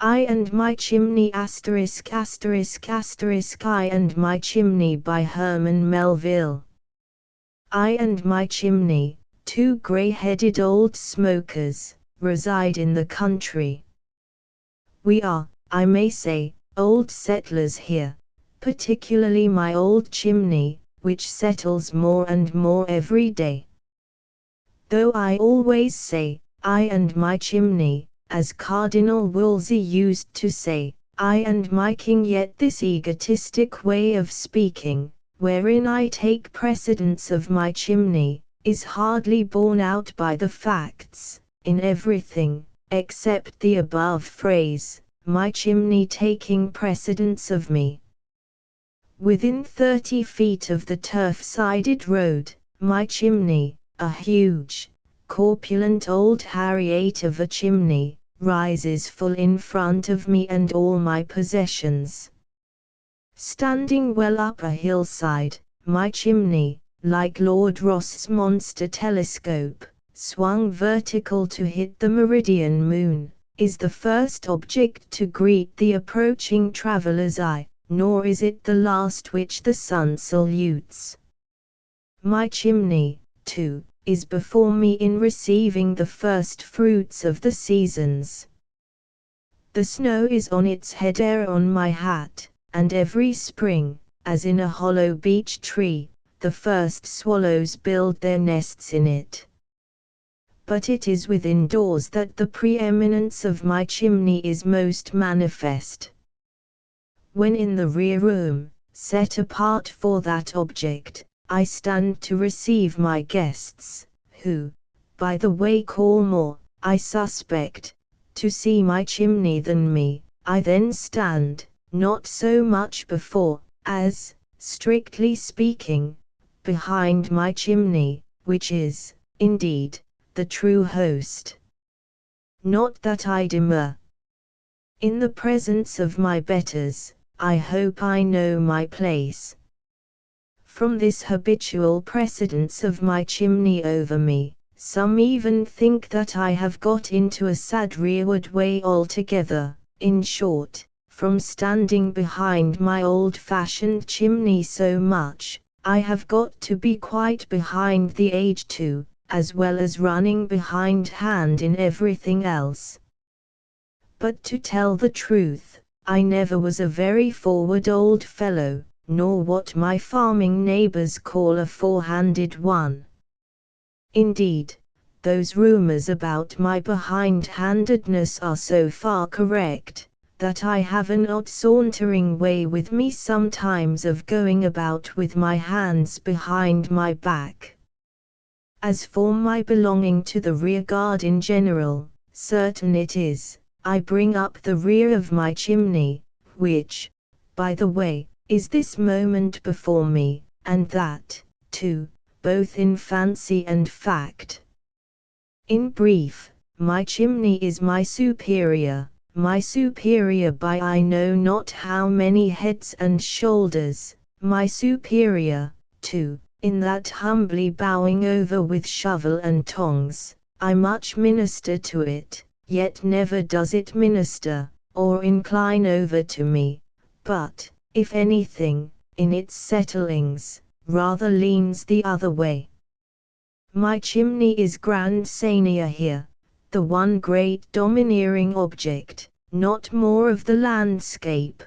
I and My Chimney *************************************************************************************************************************************************************************************************************************************************************************************************************I and my chimney, two grey-headed old smokers, reside in the country. We are, I may say, old settlers here, particularly my old chimney, which settles more and more every day. Though I always say, I and my chimney, as Cardinal Wolsey used to say, I and my king, yet this egotistic way of speaking, wherein I take precedence of my chimney, is hardly borne out by the facts. In everything, except the above phrase, my chimney taking precedence of me. Within 30 feet of the turf-sided road, my chimney, a huge, corpulent old harriet of a chimney, rises full in front of me and all my possessions. Standing well up a hillside, my chimney, like Lord Ross's monster telescope, swung vertical to hit the meridian moon, is the first object to greet the approaching traveller's eye, nor is it the last which the sun salutes. My chimney, too, is before me in receiving the first fruits of the seasons. The snow is on its head ere on my hat, and every spring, as in a hollow beech tree, the first swallows build their nests in it. But it is within doors that the preeminence of my chimney is most manifest. When in the rear room, set apart for that object, I stand to receive my guests, who, by the way call more, I suspect, to see my chimney than me, I then stand, not so much before, as, strictly speaking, behind my chimney, which is, indeed, the true host. Not that I demur. In the presence of my betters, I hope I know my place. From this habitual precedence of my chimney over me, some even think that I have got into a sad rearward way altogether. In short, from standing behind my old-fashioned chimney so much, I have got to be quite behind the age too, as well as running behindhand in everything else. But to tell the truth, I never was a very forward old fellow, nor what my farming neighbors call a four-handed one. Indeed, those rumors about my behindhandedness are so far correct, that I have an odd sauntering way with me sometimes of going about with my hands behind my back. As for my belonging to the rear guard in general, certain it is, I bring up the rear of my chimney, which, by the way, is this moment before me, and that, too, both in fancy and fact. In brief, my chimney is my superior by I know not how many heads and shoulders, my superior, too, in that humbly bowing over with shovel and tongs, I much minister to it, yet never does it minister, or incline over to me, but, if anything, in its settlings, rather leans the other way. My chimney is grand seigneur here, the one great domineering object, not more of the landscape,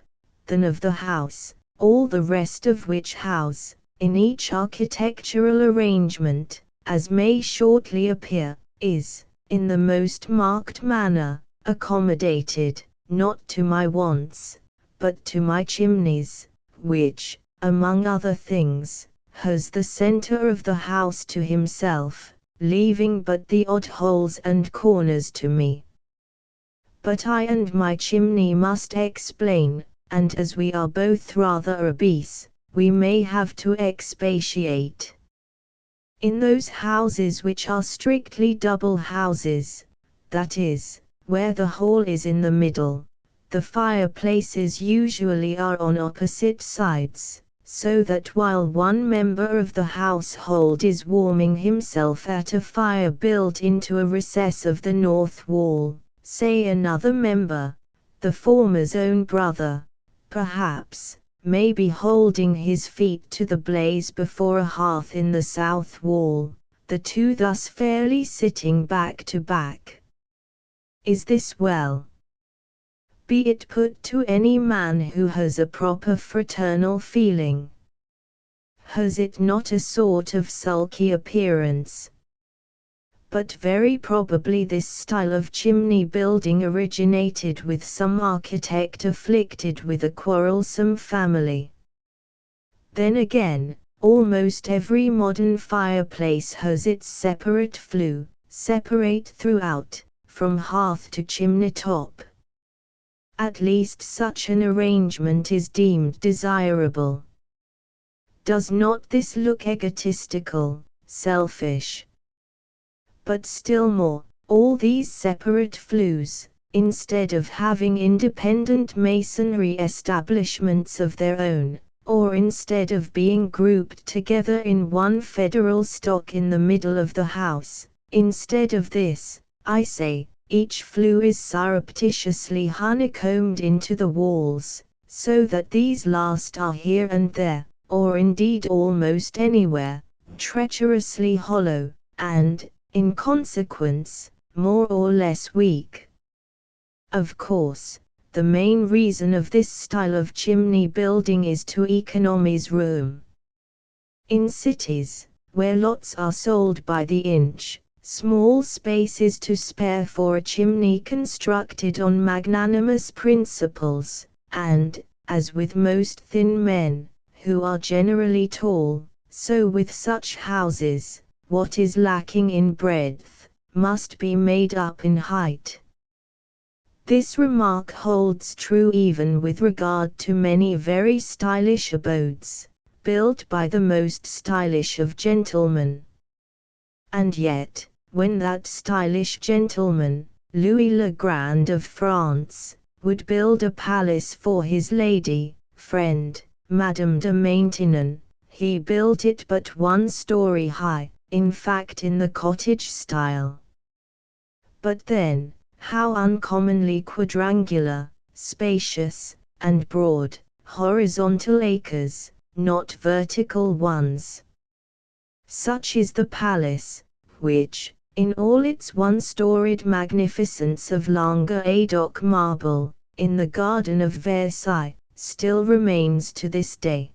than of the house, all the rest of which house, in each architectural arrangement, as may shortly appear, is, in the most marked manner, accommodated, not to my wants, but to my chimney's, which, among other things, has the center of the house to himself, leaving but the odd holes and corners to me. But I and my chimney must explain, and as we are both rather obese, we may have to expatiate. In those houses which are strictly double houses, that is, where the hall is in the middle, the fireplaces usually are on opposite sides, so that while one member of the household is warming himself at a fire built into a recess of the north wall, say another member, the former's own brother, perhaps, may be holding his feet to the blaze before a hearth in the south wall, the two thus fairly sitting back to back. Is this well? Be it put to any man who has a proper fraternal feeling. Has it not a sort of sulky appearance? But very probably this style of chimney building originated with some architect afflicted with a quarrelsome family. Then again, almost every modern fireplace has its separate flue, separate throughout, from hearth to chimney top. At least such an arrangement is deemed desirable. Does not this look egotistical, selfish? But still more, all these separate flues, instead of having independent masonry establishments of their own, or instead of being grouped together in one federal stock in the middle of the house, instead of this, I say, each flue is surreptitiously honeycombed into the walls, so that these last are here and there, or indeed almost anywhere, treacherously hollow, and, in consequence, more or less weak. Of course, the main reason of this style of chimney building is to economize room. In cities, where lots are sold by the inch, small space is to spare for a chimney constructed on magnanimous principles, and, as with most thin men, who are generally tall, so with such houses, what is lacking in breadth, must be made up in height. This remark holds true even with regard to many very stylish abodes, built by the most stylish of gentlemen. And yet, when that stylish gentleman, Louis le Grand of France, would build a palace for his lady, friend, Madame de Maintenon, he built it but 1 story high, in fact in the cottage style. But then, how uncommonly quadrangular, spacious, and broad, horizontal acres, not vertical ones. Such is the palace, which, in all its 1-storied magnificence of Languedoc marble, in the garden of Versailles, still remains to this day.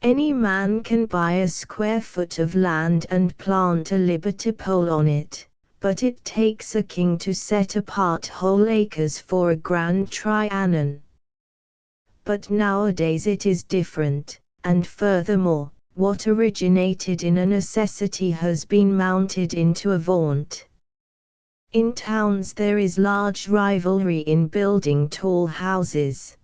Any man can buy a square foot of land and plant a liberty pole on it, but it takes a king to set apart whole acres for a grand trianon. But nowadays it is different, and furthermore, what originated in a necessity has been mounted into a vaunt. In towns there is large rivalry in building tall houses.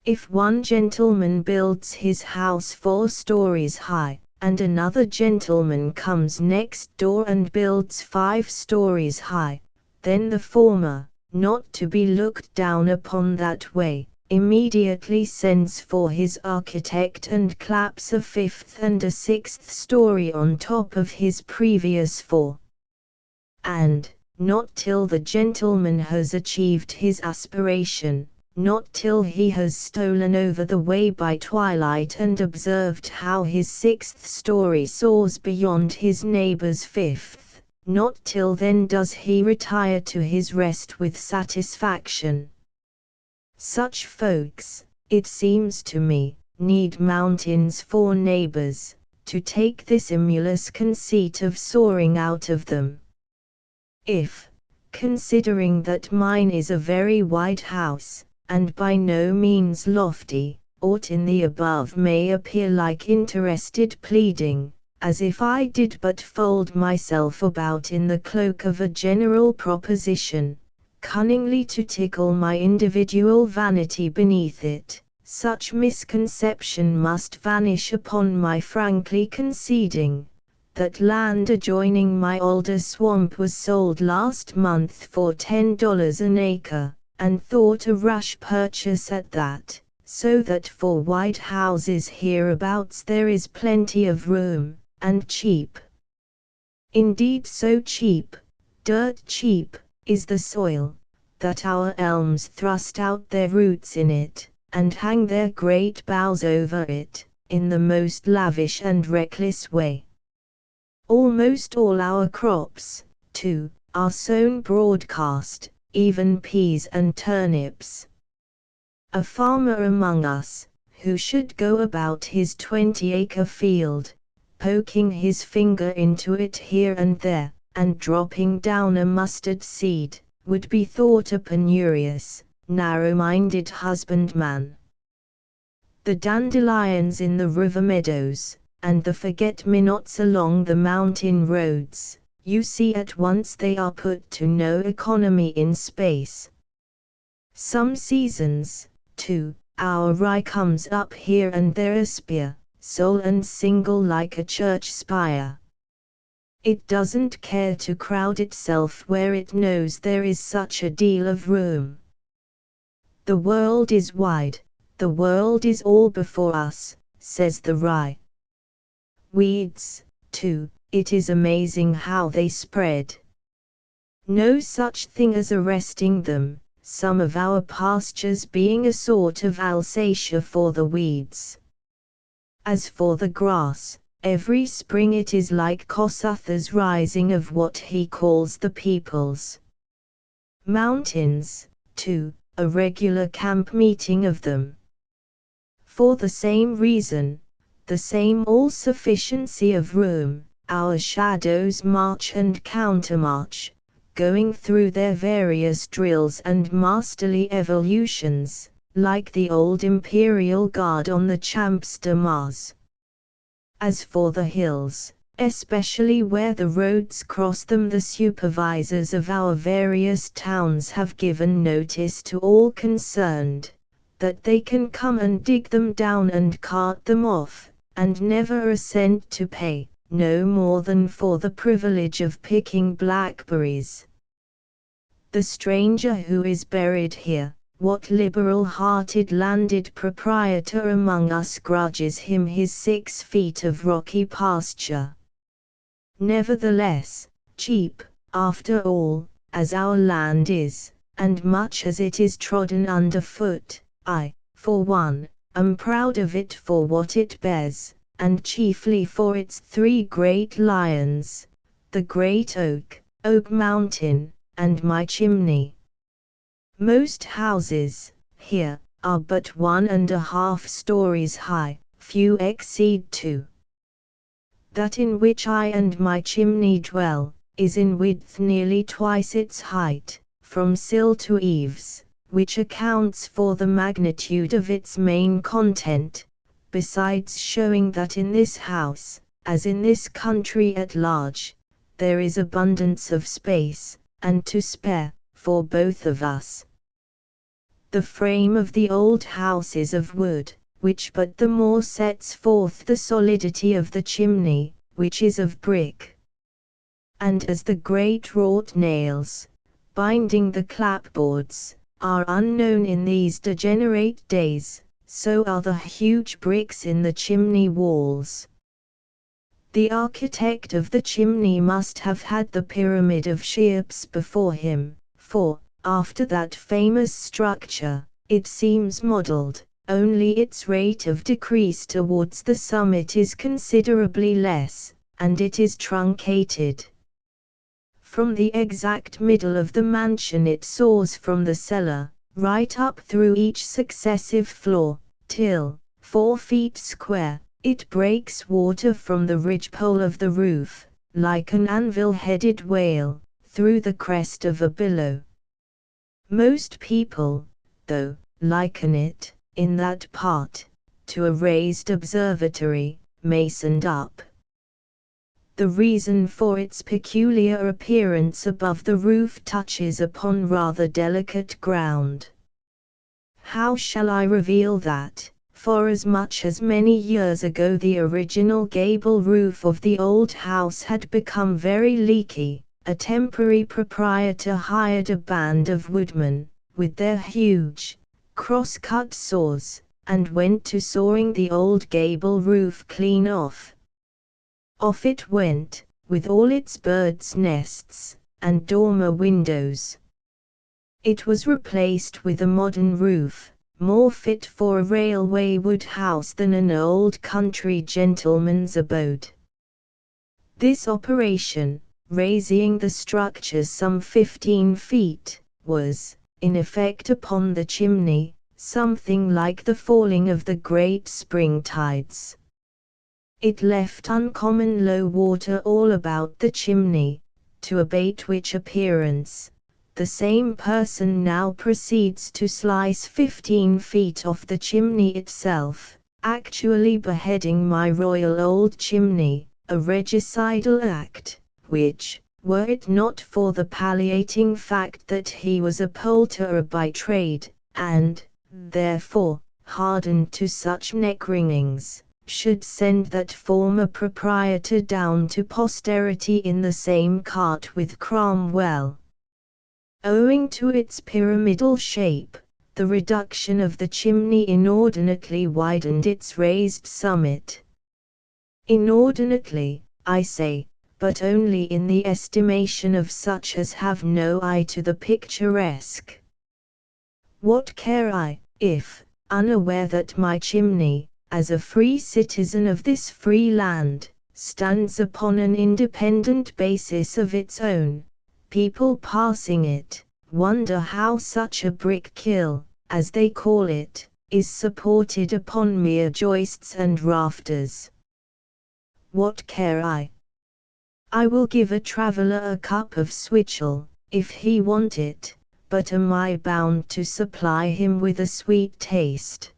If one gentleman builds his house 4 stories high, and another gentleman comes next door and builds 5 stories high, then the former, not to be looked down upon that way, immediately sends for his architect and claps a 5th and a 6th story on top of his previous 4. And, not till the gentleman has achieved his aspiration, not till he has stolen over the way by twilight and observed how his 6th story soars beyond his neighbor's 5th, not till then does he retire to his rest with satisfaction. Such folks, it seems to me, need mountains for neighbors, to take this emulous conceit of soaring out of them. If, considering that mine is a very wide house, and by no means lofty, aught in the above may appear like interested pleading, as if I did but fold myself about in the cloak of a general proposition, cunningly to tickle my individual vanity beneath it, such misconception must vanish upon my frankly conceding that land adjoining my alder swamp was sold last month for $10 an acre, and thought a rash purchase at that, so that for wide houses hereabouts there is plenty of room, and cheap. Indeed so cheap, dirt cheap, is the soil, that our elms thrust out their roots in it, and hang their great boughs over it, in the most lavish and reckless way. Almost all our crops, too, are sown broadcast, even peas and turnips. A farmer among us, who should go about his 20-acre field, poking his finger into it here and there, and dropping down a mustard seed, would be thought a penurious, narrow-minded husbandman. The dandelions in the river meadows, and the forget-me-nots along the mountain roads, you see at once they are put to no economy in space. Some seasons, too, our rye comes up here and there a spear, sole and single like a church spire. It doesn't care to crowd itself where it knows there is such a deal of room. The world is wide, the world is all before us, says the rye. Weeds, too, it is amazing how they spread. No such thing as arresting them, some of our pastures being a sort of Alsatia for the weeds. As for the grass, every spring it is like Kossuth's rising of what he calls the peoples. Mountains, too, a regular camp meeting of them. For the same reason, the same all-sufficiency of room, our shadows march and countermarch, going through their various drills and masterly evolutions, like the old imperial guard on the Champs de Mars. As for the hills, especially where the roads cross them, the supervisors of our various towns have given notice to all concerned, that they can come and dig them down and cart them off, and never a cent to pay, no more than for the privilege of picking blackberries. The stranger who is buried here, what liberal-hearted landed proprietor among us grudges him his 6 feet of rocky pasture? Nevertheless, cheap, after all, as our land is, and much as it is trodden underfoot, I, for one, am proud of it for what it bears, and chiefly for its 3 great lions, the great oak, Oak Mountain, and My Chimney. Most houses, here, are but 1½ stories high, few exceed 2. That in which I and My Chimney dwell, is in width nearly twice its height, from sill to eaves, which accounts for the magnitude of its main content, besides showing that in this house, as in this country at large, there is abundance of space, and to spare, for both of us. The frame of the old house is of wood, which but the more sets forth the solidity of the chimney, which is of brick. And as the great wrought nails, binding the clapboards, are unknown in these degenerate days, so are the huge bricks in the chimney walls. The architect of the chimney must have had the pyramid of Cheops before him, for, after that famous structure, it seems modelled, only its rate of decrease towards the summit is considerably less, and it is truncated. From the exact middle of the mansion it soars from the cellar, right up through each successive floor, till, 4 feet square, it breaks water from the ridgepole of the roof, like an anvil-headed whale, through the crest of a billow. Most people, though, liken it, in that part, to a raised observatory, masoned up. The reason for its peculiar appearance above the roof touches upon rather delicate ground. How shall I reveal that, forasmuch as many years ago the original gable roof of the old house had become very leaky, a temporary proprietor hired a band of woodmen, with their huge, cross-cut saws, and went to sawing the old gable roof clean off. Off it went, with all its birds' nests, and dormer windows. It was replaced with a modern roof, more fit for a railway wood house than an old country gentleman's abode. This operation, raising the structure some 15 feet, was, in effect upon the chimney, something like the falling of the great spring tides. It left uncommon low water all about the chimney, to abate which appearance, the same person now proceeds to slice 15 feet off the chimney itself, actually beheading my royal old chimney, a regicidal act, which, were it not for the palliating fact that he was a poulterer by trade, and, therefore, hardened to such neck-wringings, should send that former proprietor down to posterity in the same cart with Cromwell. Owing to its pyramidal shape, the reduction of the chimney inordinately widened its raised summit. Inordinately, I say, but only in the estimation of such as have no eye to the picturesque. What care I, if, unaware that my chimney, as a free citizen of this free land, stands upon an independent basis of its own, people passing it, wonder how such a brick kiln, as they call it, is supported upon mere joists and rafters. What care I? I will give a traveller a cup of switchel, if he want it, but am I bound to supply him with a sweet taste?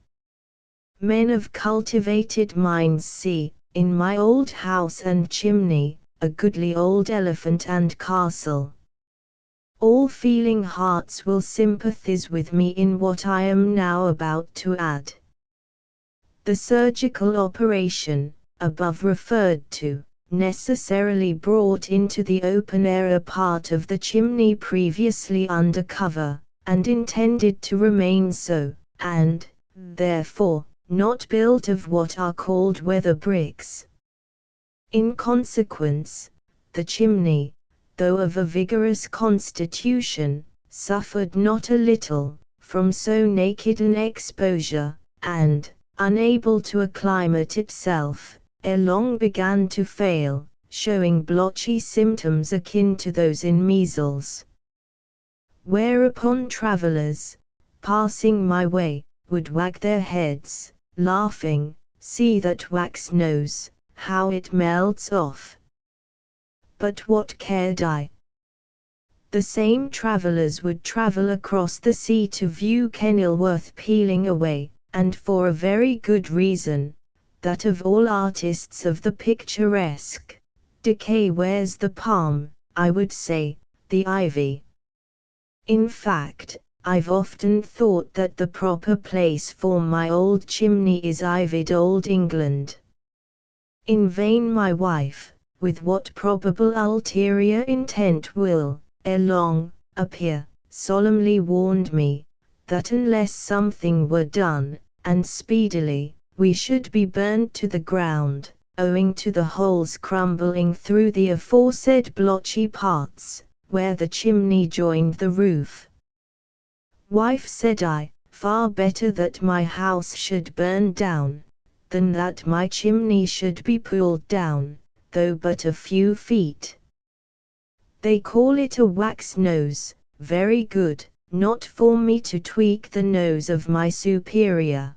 Men of cultivated minds see, in my old house and chimney, a goodly old elephant and castle. All feeling hearts will sympathize with me in what I am now about to add. The surgical operation, above referred to, necessarily brought into the open-air a part of the chimney previously under cover, and intended to remain so, and, therefore, not built of what are called weather bricks. In consequence, the chimney, though of a vigorous constitution, suffered not a little, from so naked an exposure, and, unable to acclimate itself, ere long began to fail, showing blotchy symptoms akin to those in measles. Whereupon travellers, passing my way, would wag their heads, laughing, "See that wax nose, how it melts off." But what cared I? The same travellers would travel across the sea to view Kenilworth peeling away, and for a very good reason, that of all artists of the picturesque, decay wears the palm, I would say, the ivy. In fact, I've often thought that the proper place for my old chimney is ivied old England. In vain my wife, with what probable ulterior intent will, ere long, appear, solemnly warned me, that unless something were done, and speedily, we should be burned to the ground, owing to the holes crumbling through the aforesaid blotchy parts, where the chimney joined the roof. "Wife," said I, "far better that my house should burn down, than that my chimney should be pulled down, though but a few feet. They call it a wax nose, very good, not for me to tweak the nose of my superior."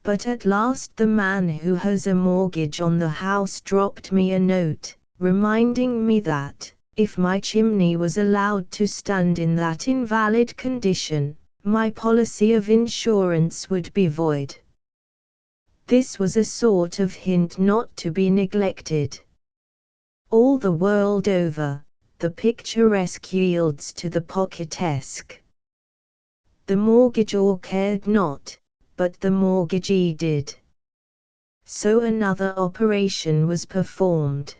But at last the man who has a mortgage on the house dropped me a note, reminding me that, if my chimney was allowed to stand in that invalid condition, my policy of insurance would be void. This was a sort of hint not to be neglected. All the world over, the picturesque yields to the pocketesque. The mortgagor cared not, but the mortgagee did. So another operation was performed.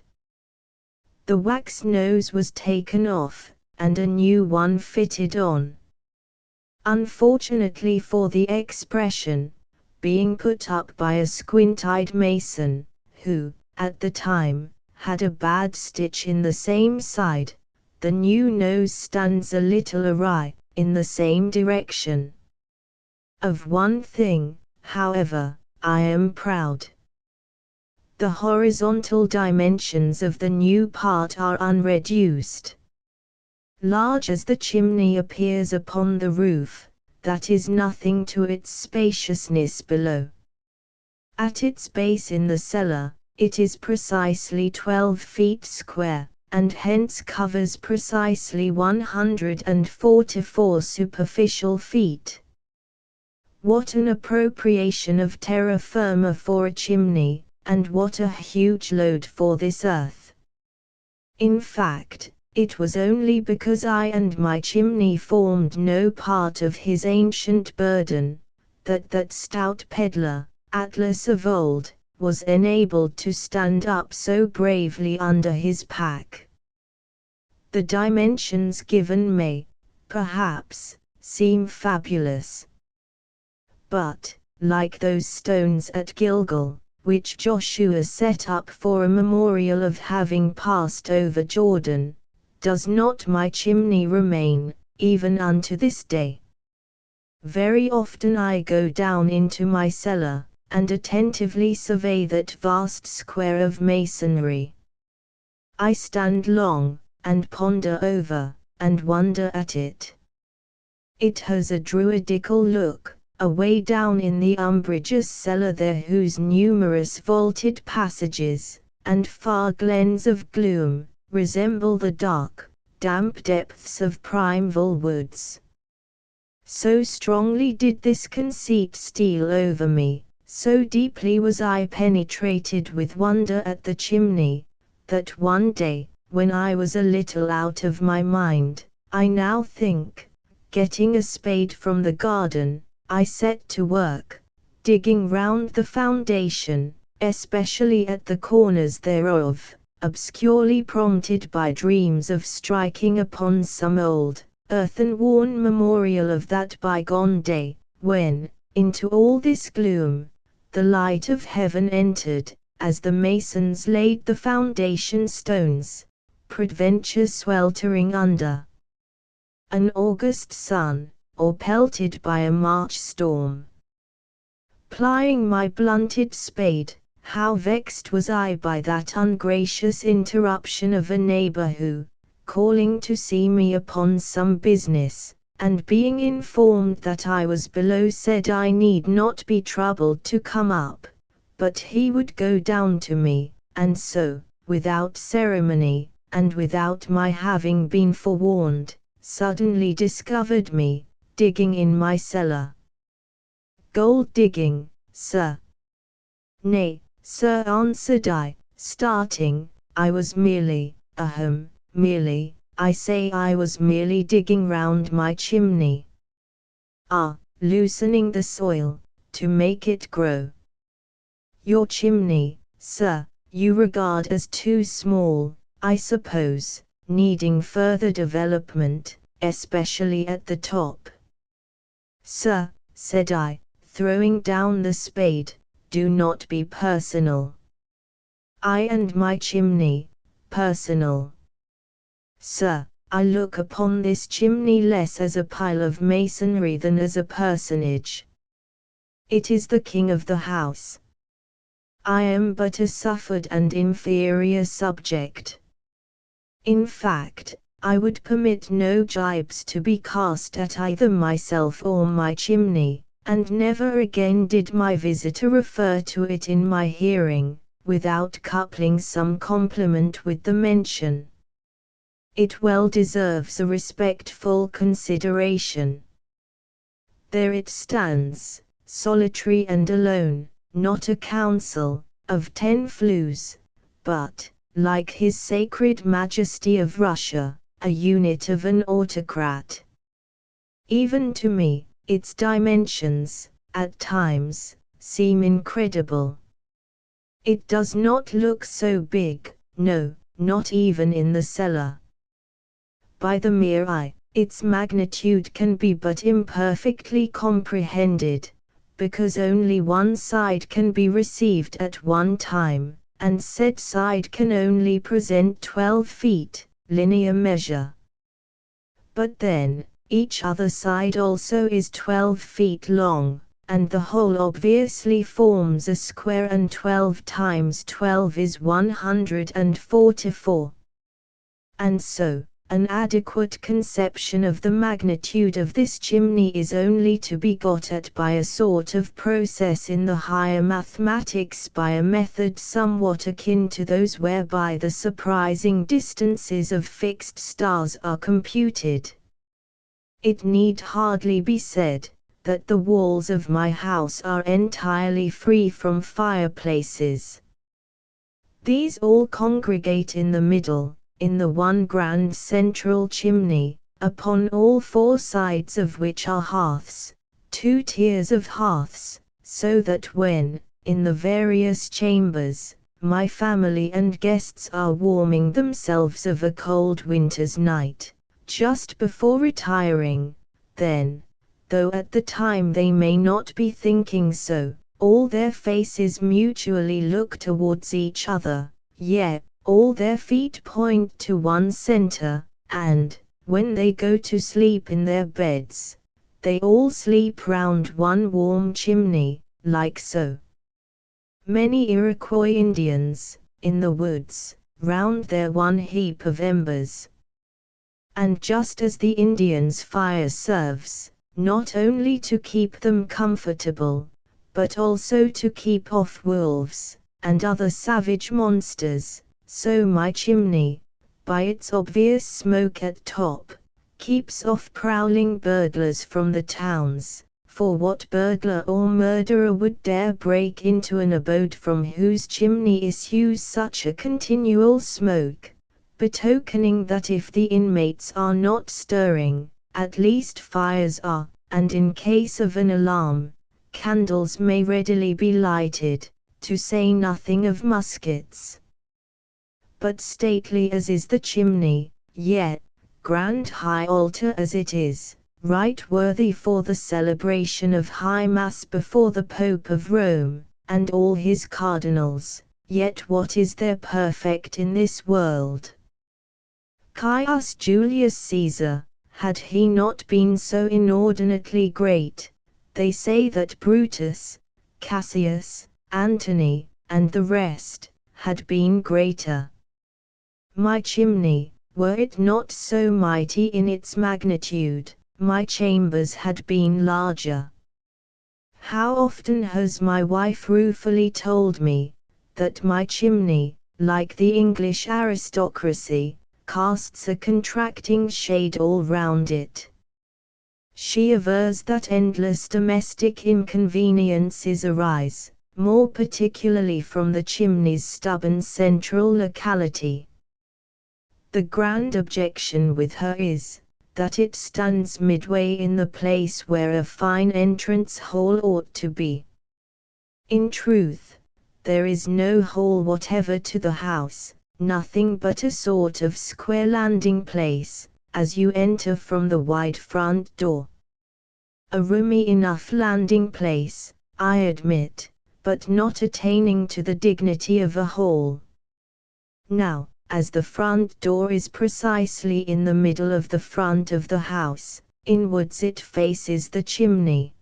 The wax nose was taken off, and a new one fitted on. Unfortunately for the expression, being put up by a squint-eyed mason, who, at the time, had a bad stitch in the same side, the new nose stands a little awry, in the same direction. Of one thing, however, I am proud. The horizontal dimensions of the new part are unreduced. Large as the chimney appears upon the roof, that is nothing to its spaciousness below. At its base in the cellar, it is precisely 12 feet square, and hence covers precisely 144 superficial feet. What an appropriation of terra firma for a chimney, and what a huge load for this earth! In fact, it was only because I and my chimney formed no part of his ancient burden, that stout peddler, Atlas of old, was enabled to stand up so bravely under his pack. The dimensions given may, perhaps, seem fabulous. But, like those stones at Gilgal, which Joshua set up for a memorial of having passed over Jordan, does not my chimney remain, even unto this day. Very often I go down into my cellar, and attentively survey that vast square of masonry. I stand long, and ponder over, and wonder at it. It has a druidical look, away down in the umbrageous cellar there whose numerous vaulted passages, and far glens of gloom, resemble the dark, damp depths of primeval woods. So strongly did this conceit steal over me, so deeply was I penetrated with wonder at the chimney, that one day, when I was a little out of my mind, I now think, getting a spade from the garden, I set to work, digging round the foundation, especially at the corners thereof, obscurely prompted by dreams of striking upon some old, earthen-worn memorial of that bygone day, when, into all this gloom, the light of heaven entered, as the masons laid the foundation stones, peradventure sweltering under an August sun, or pelted by a March storm. Plying my blunted spade, how vexed was I by that ungracious interruption of a neighbor who, calling to see me upon some business, and being informed that I was below, said I need not be troubled to come up, but he would go down to me, and so, without ceremony, and without my having been forewarned, suddenly discovered me, digging in my cellar. Gold digging, sir? Nay, sir, answered I, starting, I was merely, merely, I say I was merely digging round my chimney. Ah, loosening the soil, to make it grow. Your chimney, sir, you regard as too small, I suppose, needing further development, especially at the top. Sir, said I, throwing down the spade, do not be personal. I and my chimney, personal. Sir, I look upon this chimney less as a pile of masonry than as a personage. It is the king of the house. I am but a suffered and inferior subject. In fact, I would permit no gibes to be cast at either myself or my chimney, and never again did my visitor refer to it in my hearing, without coupling some compliment with the mention. It well deserves a respectful consideration. There it stands, solitary and alone, not a council, of 10 flues, but, like His Sacred Majesty of Russia, a unit of an autocrat. Even to me, its dimensions, at times, seem incredible. It does not look so big, no, not even in the cellar. By the mere eye, its magnitude can be but imperfectly comprehended, because only one side can be received at one time, and said side can only present 12 feet, linear measure. But then, Each other side also is 12 feet long, and the whole obviously forms a square, and 12 times 12 is 144. And so, an adequate conception of the magnitude of this chimney is only to be got at by a sort of process in the higher mathematics, by a method somewhat akin to those whereby the surprising distances of fixed stars are computed. It need hardly be said that the walls of my house are entirely free from fireplaces. These all congregate in the middle, in the one grand central chimney, upon all 4 sides of which are hearths, 2 tiers of hearths, so that when, in the various chambers, my family and guests are warming themselves of a cold winter's night, just before retiring, then, though at the time they may not be thinking so, all their faces mutually look towards each other, yet all their feet point to one center, and, when they go to sleep in their beds, they all sleep round one warm chimney, like so. Many Iroquois Indians, in the woods, round their one heap of embers. And just as the Indians' fire serves, not only to keep them comfortable, but also to keep off wolves, and other savage monsters, so my chimney, by its obvious smoke at top, keeps off prowling burglars from the towns, for what burglar or murderer would dare break into an abode from whose chimney issues such a continual smoke, betokening that if the inmates are not stirring, at least fires are, and in case of an alarm, candles may readily be lighted, to say nothing of muskets. But stately as is the chimney, yet, grand high altar as it is, right worthy for the celebration of High Mass before the Pope of Rome, and all his cardinals, yet what is there perfect in this world? Caius Julius Caesar, had he not been so inordinately great, they say that Brutus, Cassius, Antony, and the rest, had been greater. My chimney, were it not so mighty in its magnitude, my chambers had been larger. How often has my wife ruefully told me, that my chimney, like the English aristocracy, casts a contracting shade all round it. She avers that endless domestic inconveniences arise, more particularly from the chimney's stubborn central locality. The grand objection with her is, that it stands midway in the place where a fine entrance hole ought to be. In truth, there is no hole whatever to the house, nothing but a sort of square landing place, as you enter from the wide front door. A roomy enough landing place, I admit, but not attaining to the dignity of a hall. Now, as the front door is precisely in the middle of the front of the house, inwards it faces the chimney.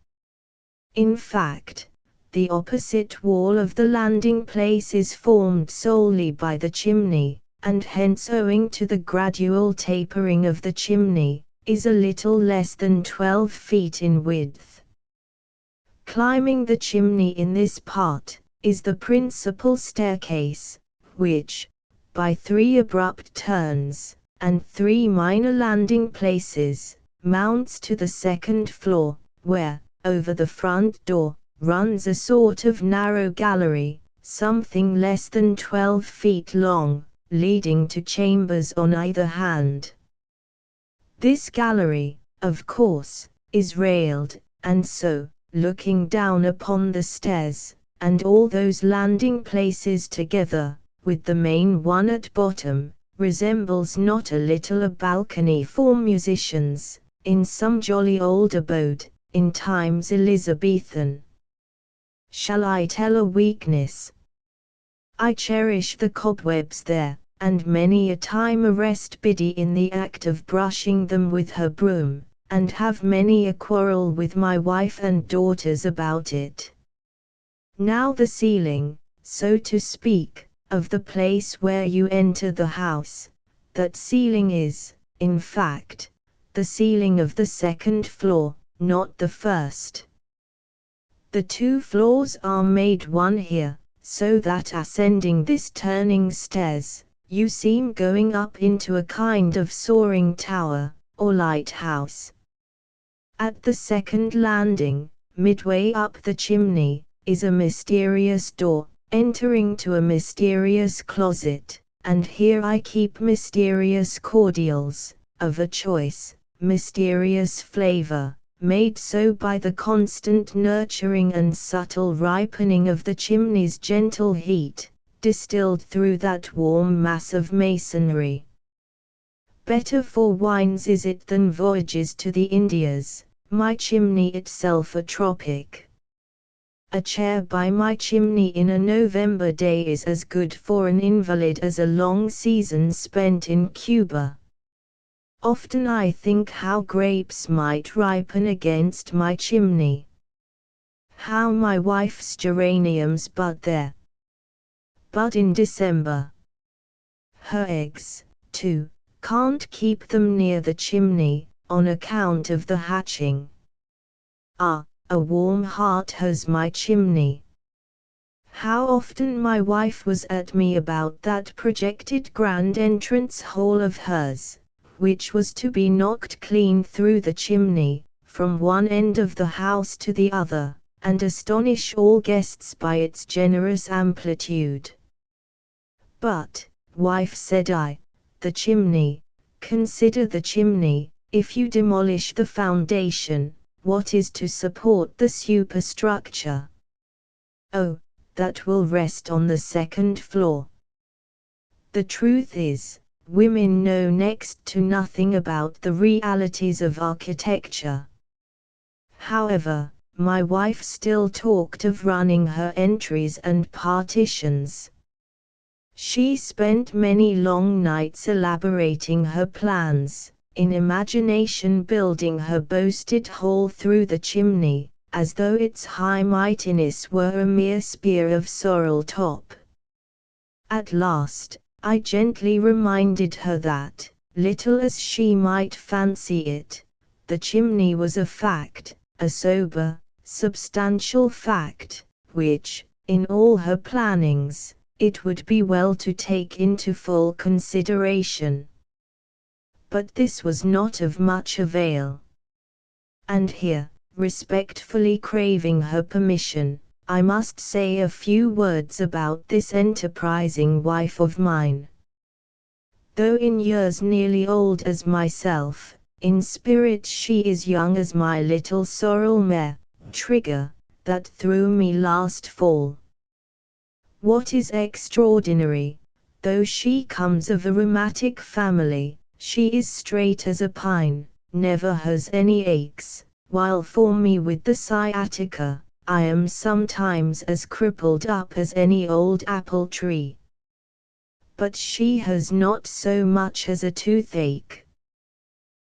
In fact, the opposite wall of the landing place is formed solely by the chimney, and hence owing to the gradual tapering of the chimney, is a little less than 12 feet in width. Climbing the chimney in this part, is the principal staircase, which, by 3 abrupt turns, and 3 minor landing places, mounts to the second floor, where, over the front door, runs a sort of narrow gallery, something less than 12 feet long, leading to chambers on either hand. This gallery, of course, is railed, and so, looking down upon the stairs, and all those landing places together, with the main one at bottom, resembles not a little a balcony for musicians, in some jolly old abode, in times Elizabethan. Shall I tell a weakness? I cherish the cobwebs there, and many a time arrest Biddy in the act of brushing them with her broom, and have many a quarrel with my wife and daughters about it. Now the ceiling, so to speak, of the place where you enter the house, that ceiling is, in fact, the ceiling of the second floor, not the first. The 2 floors are made one here, so that ascending this turning stairs, you seem going up into a kind of soaring tower, or lighthouse. At the second landing, midway up the chimney, is a mysterious door, entering to a mysterious closet, and here I keep mysterious cordials, of a choice, mysterious flavor, made so by the constant nurturing and subtle ripening of the chimney's gentle heat, distilled through that warm mass of masonry. Better for wines is it than voyages to the Indias, my chimney itself a tropic. A chair by my chimney in a November day is as good for an invalid as a long season spent in Cuba. Often I think how grapes might ripen against my chimney. How my wife's geraniums bud there. Bud in December. Her eggs, too, can't keep them near the chimney, on account of the hatching. Ah, a warm heart has my chimney. How often my wife was at me about that projected grand entrance hall of hers, which was to be knocked clean through the chimney, from one end of the house to the other, and astonish all guests by its generous amplitude. But, wife, said I, the chimney, consider the chimney, if you demolish the foundation, what is to support the superstructure? Oh, that will rest on the second floor. The truth is, women know next to nothing about the realities of architecture. However, my wife still talked of running her entries and partitions. She spent many long nights elaborating her plans, in imagination building her boasted hole through the chimney, as though its high mightiness were a mere spear of sorrel top. At last, I gently reminded her that, little as she might fancy it, the chimney was a fact, a sober, substantial fact, which, in all her plannings, it would be well to take into full consideration. But this was not of much avail. And here, respectfully craving her permission, I must say a few words about this enterprising wife of mine. Though in years nearly old as myself, in spirit she is young as my little sorrel mare, Trigger, that threw me last fall. What is extraordinary, though she comes of a rheumatic family, she is straight as a pine, never has any aches, while for me with the sciatica, I am sometimes as crippled up as any old apple tree. But she has not so much as a toothache.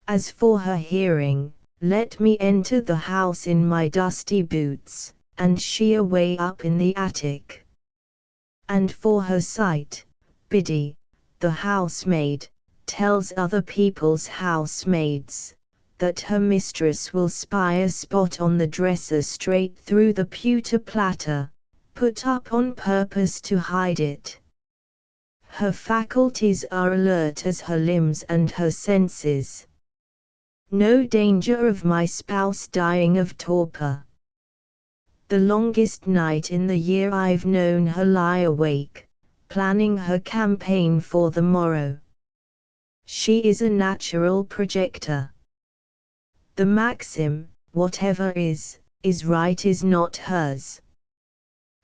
As for her hearing, let me enter the house in my dusty boots, and she away up in the attic. And for her sight, Biddy, the housemaid, tells other people's housemaids, that her mistress will spy a spot on the dresser straight through the pewter platter, put up on purpose to hide it. Her faculties are alert as her limbs and her senses. No danger of my spouse dying of torpor. The longest night in the year I've known her lie awake, planning her campaign for the morrow. She is a natural projector. The maxim, whatever is right is not hers.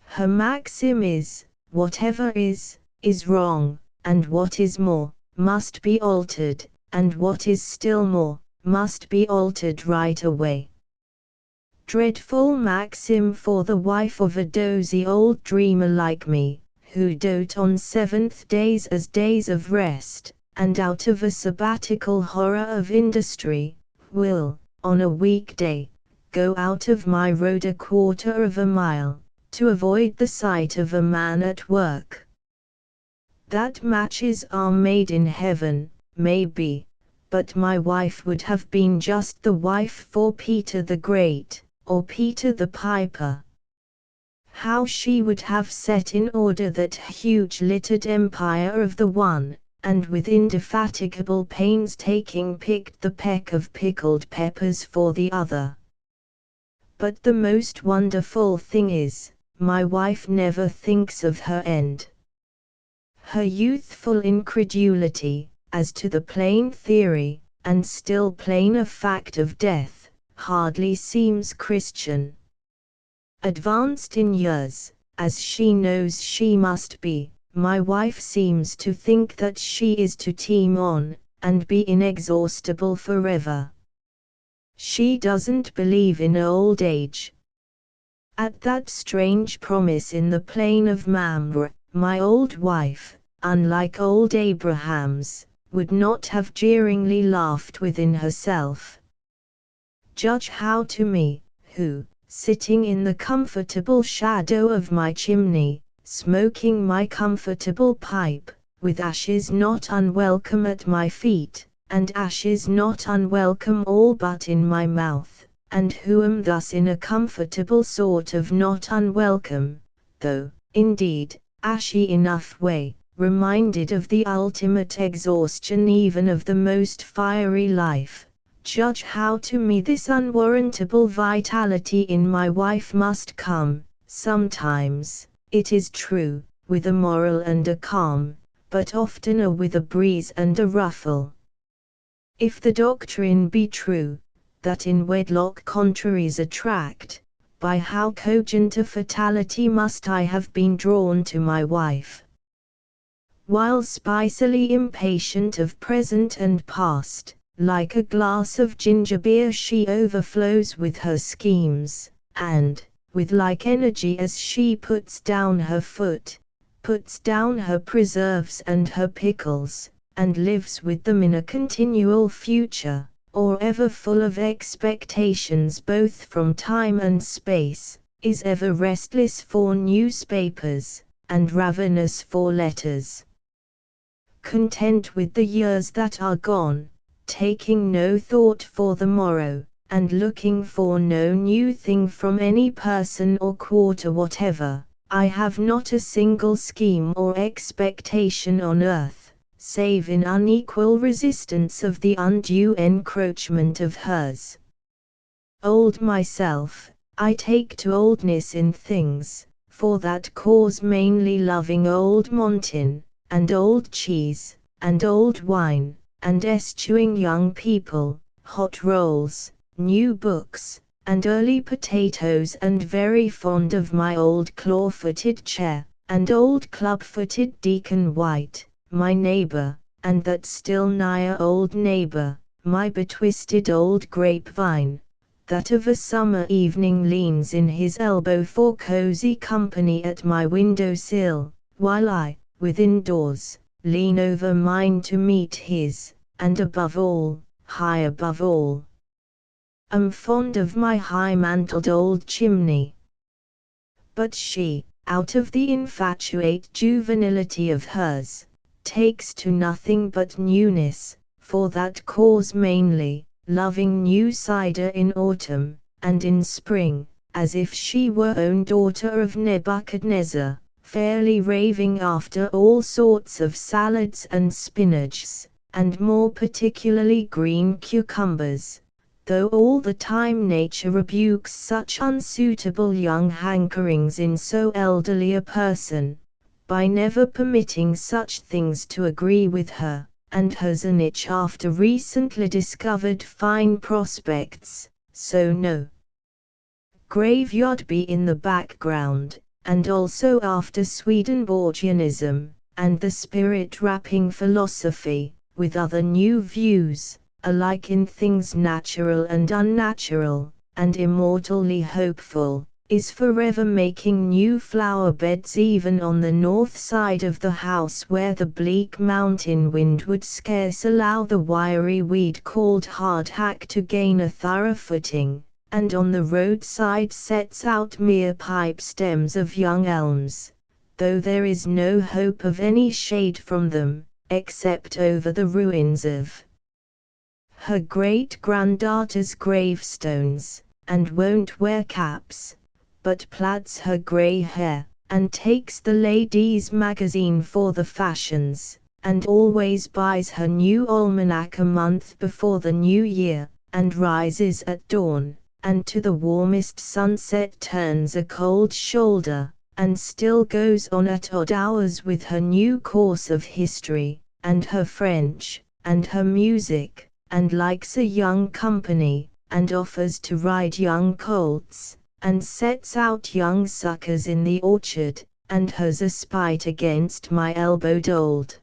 Her maxim is, whatever is wrong, and what is more, must be altered, and what is still more, must be altered right away. Dreadful maxim for the wife of a dozy old dreamer like me, who dote on seventh days as days of rest, and out of a sabbatical horror of industry, will, on a weekday, go out of my road a quarter of a mile, to avoid the sight of a man at work. That matches are made in heaven, maybe, but my wife would have been just the wife for Peter the Great, or Peter the Piper. How she would have set in order that huge littered empire of the one, and with indefatigable painstaking picked the peck of pickled peppers for the other. But the most wonderful thing is, my wife never thinks of her end. Her youthful incredulity, as to the plain theory, and still plainer fact of death, hardly seems Christian. Advanced in years, as she knows she must be, my wife seems to think that she is to teem on, and be inexhaustible forever. She doesn't believe in old age. At that strange promise in the plain of Mamre, my old wife, unlike old Abraham's, would not have jeeringly laughed within herself. Judge how to me, who, sitting in the comfortable shadow of my chimney, smoking my comfortable pipe, with ashes not unwelcome at my feet, and ashes not unwelcome all but in my mouth, and who am thus in a comfortable sort of not unwelcome, though, indeed, ashy enough way, reminded of the ultimate exhaustion even of the most fiery life. Judge how to me this unwarrantable vitality in my wife must come, sometimes, it is true, with a moral and a calm, but oftener with a breeze and a ruffle. If the doctrine be true, that in wedlock contraries attract, by how cogent a fatality must I have been drawn to my wife. While spicily impatient of present and past, like a glass of ginger beer she overflows with her schemes, and, with like energy as she puts down her foot, puts down her preserves and her pickles, and lives with them in a continual future, or ever full of expectations both from time and space, is ever restless for newspapers, and ravenous for letters. Content with the years that are gone, taking no thought for the morrow, and looking for no new thing from any person or quarter whatever, I have not a single scheme or expectation on earth, save in unequal resistance of the undue encroachment of hers. Old myself, I take to oldness in things, for that cause mainly loving old Montin, and old cheese, and old wine, and eschewing young people, hot rolls, new books, and early potatoes, and very fond of my old claw-footed chair, and old club-footed Deacon White, my neighbor, and that still nigher old neighbor, my betwisted old grapevine, that of a summer evening leans in his elbow for cozy company at my window-sill, while I, within doors, lean over mine to meet his, and above all, high above all, am fond of my high-mantled old chimney. But she, out of the infatuate juvenility of hers, takes to nothing but newness, for that cause mainly, loving new cider in autumn, and in spring, as if she were own daughter of Nebuchadnezzar, fairly raving after all sorts of salads and spinaches, and more particularly green cucumbers, though all the time nature rebukes such unsuitable young hankerings in so elderly a person, by never permitting such things to agree with her, and has an itch after recently discovered fine prospects, so no graveyard be in the background, and also after Swedenborgianism, and the spirit-rapping philosophy, with other new views, alike in things natural and unnatural, and immortally hopeful, is forever making new flower beds even on the north side of the house where the bleak mountain wind would scarce allow the wiry weed called hardhack to gain a thorough footing, and on the roadside sets out mere pipe stems of young elms, though there is no hope of any shade from them, except over the ruins of her great-granddaughter's gravestones, and won't wear caps, but plaids her grey hair, and takes the ladies' magazine for the fashions, and always buys her new almanac a month before the new year, and rises at dawn, and to the warmest sunset turns a cold shoulder, and still goes on at odd hours with her new course of history, and her French, and her music, and likes a young company, and offers to ride young colts, and sets out young suckers in the orchard, and has a spite against my elbowed old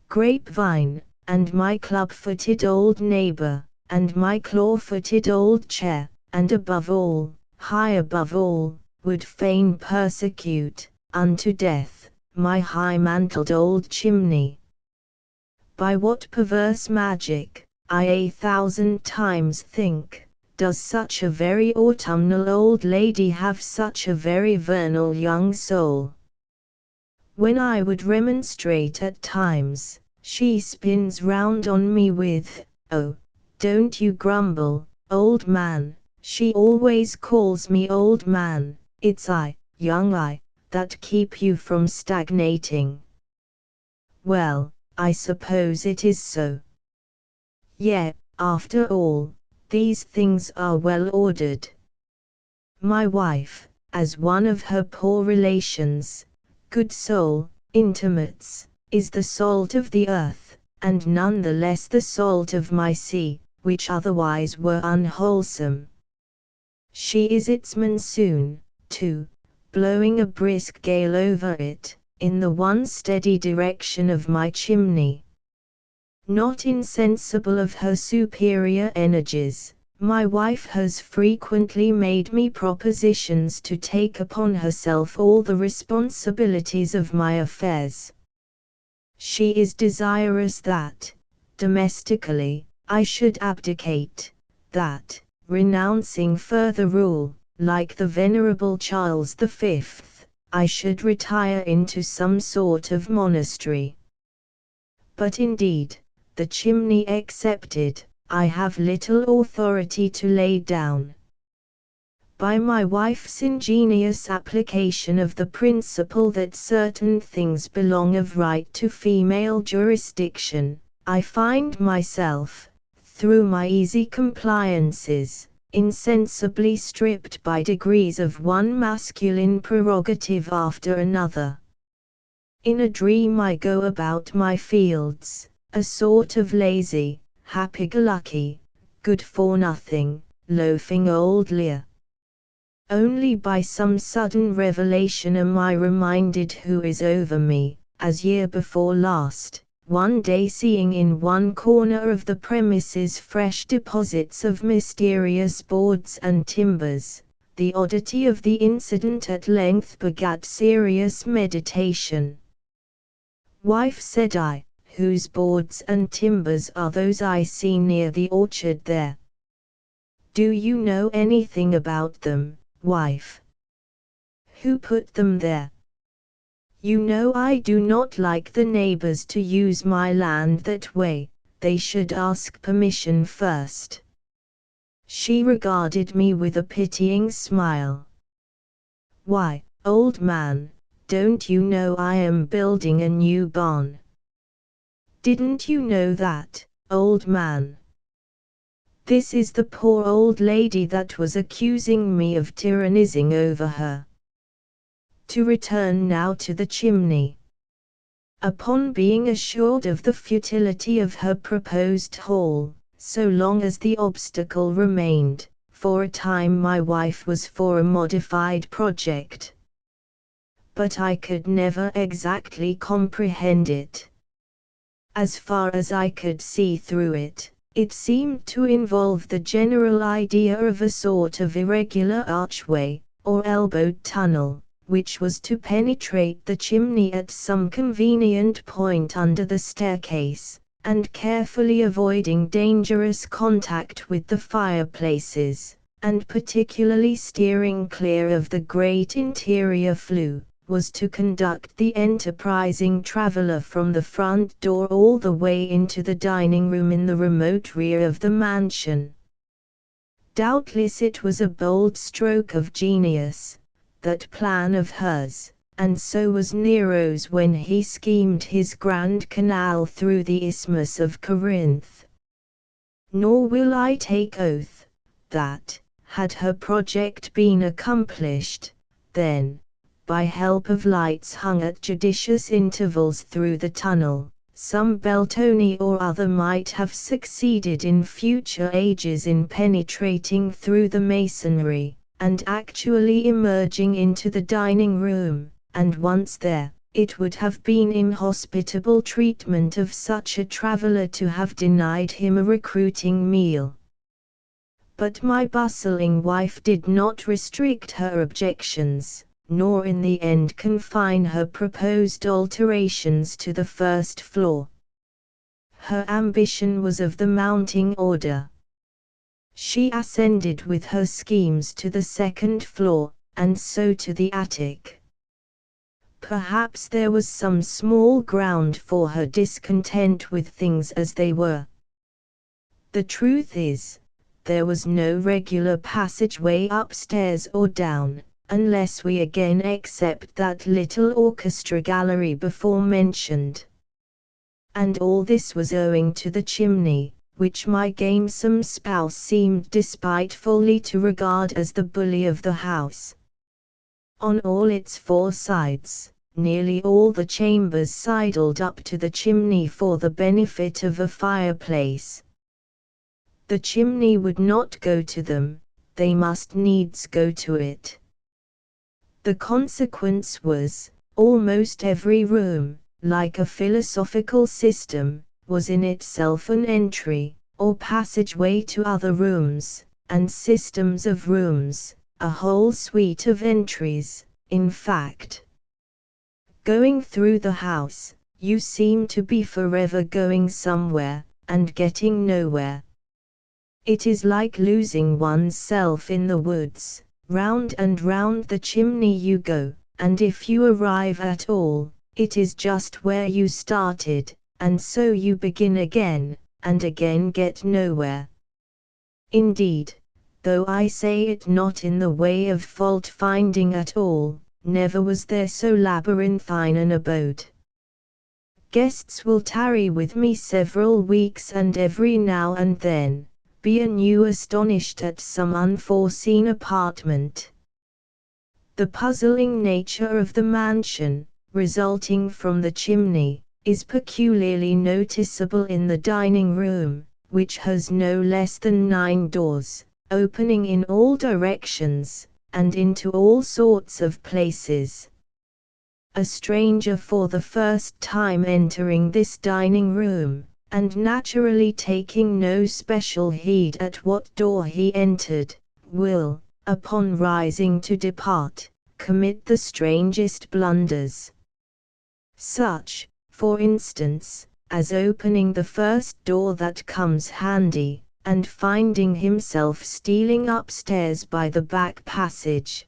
grapevine, and my club-footed old neighbor, and my claw-footed old chair, and above all, high above all, would fain persecute, unto death, my high-mantled old chimney. By what perverse magic, I 1,000 times think, does such a very autumnal old lady have such a very vernal young soul? When I would remonstrate at times, she spins round on me with, "Oh, don't you grumble, old man." She always calls me old man. It's I, young I, that keep you from stagnating. Well, I suppose it is so. Yet, after all, these things are well ordered. My wife, as one of her poor relations, good soul, intimates, is the salt of the earth, and none the less the salt of my sea, which otherwise were unwholesome. She is its monsoon, too, blowing a brisk gale over it, in the one steady direction of my chimney. Not insensible of her superior energies, my wife has frequently made me propositions to take upon herself all the responsibilities of my affairs. She is desirous that, domestically, I should abdicate, that, renouncing further rule, like the venerable Charles V, I should retire into some sort of monastery. But indeed, the chimney excepted, I have little authority to lay down. By my wife's ingenious application of the principle that certain things belong of right to female jurisdiction, I find myself, through my easy compliances, insensibly stripped by degrees of one masculine prerogative after another. In a dream I go about my fields, a sort of lazy, happy-go-lucky, good-for-nothing, loafing old lear. Only by some sudden revelation am I reminded who is over me, as year before last, one day seeing in one corner of the premises fresh deposits of mysterious boards and timbers. The oddity of the incident at length begat serious meditation. "Wife," said I, "whose boards and timbers are those I see near the orchard there? Do you know anything about them, wife? Who put them there? You know I do not like the neighbors to use my land that way, they should ask permission first." She regarded me with a pitying smile. "Why, old man, don't you know I am building a new barn?" "Didn't you know that, old man?" This is the poor old lady that was accusing me of tyrannizing over her. To return now to the chimney. Upon being assured of the futility of her proposed haul, so long as the obstacle remained, for a time my wife was for a modified project. But I could never exactly comprehend it. As far as I could see through it, it seemed to involve the general idea of a sort of irregular archway, or elbowed tunnel, which was to penetrate the chimney at some convenient point under the staircase, and carefully avoiding dangerous contact with the fireplaces, and particularly steering clear of the great interior flue, was to conduct the enterprising traveler from the front door all the way into the dining room in the remote rear of the mansion. Doubtless it was a bold stroke of genius, that plan of hers, and so was Nero's when he schemed his grand canal through the Isthmus of Corinth. Nor will I take oath, that, had her project been accomplished, then, by help of lights hung at judicious intervals through the tunnel, some Beltone or other might have succeeded in future ages in penetrating through the masonry, and actually emerging into the dining room, and once there, it would have been inhospitable treatment of such a traveler to have denied him a recruiting meal. But my bustling wife did not restrict her objections, nor in the end confine her proposed alterations to the first floor. Her ambition was of the mounting order. She ascended with her schemes to the second floor, and so to the attic. Perhaps there was some small ground for her discontent with things as they were. The truth is, there was no regular passageway upstairs or down, unless we again except that little orchestra gallery before mentioned. And all this was owing to the chimney, which my gamesome spouse seemed despitefully to regard as the bully of the house. On all its four sides, nearly all the chambers sidled up to the chimney for the benefit of a fireplace. The chimney would not go to them, they must needs go to it. The consequence was, almost every room, like a philosophical system, was in itself an entry, or passageway to other rooms, and systems of rooms, a whole suite of entries, in fact. Going through the house, you seem to be forever going somewhere, and getting nowhere. It is like losing one's self in the woods, round and round the chimney you go, and if you arrive at all, it is just where you started, and so you begin again, and again get nowhere. Indeed, though I say it not in the way of fault-finding at all, never was there so labyrinthine an abode. Guests will tarry with me several weeks and every now and then, be anew astonished at some unforeseen apartment. The puzzling nature of the mansion, resulting from the chimney, is peculiarly noticeable in the dining room, which has no less than 9 doors, opening in all directions, and into all sorts of places. A stranger for the first time entering this dining room, and naturally taking no special heed at what door he entered, will, upon rising to depart, commit the strangest blunders. Such, for instance, as opening the first door that comes handy, and finding himself stealing upstairs by the back passage.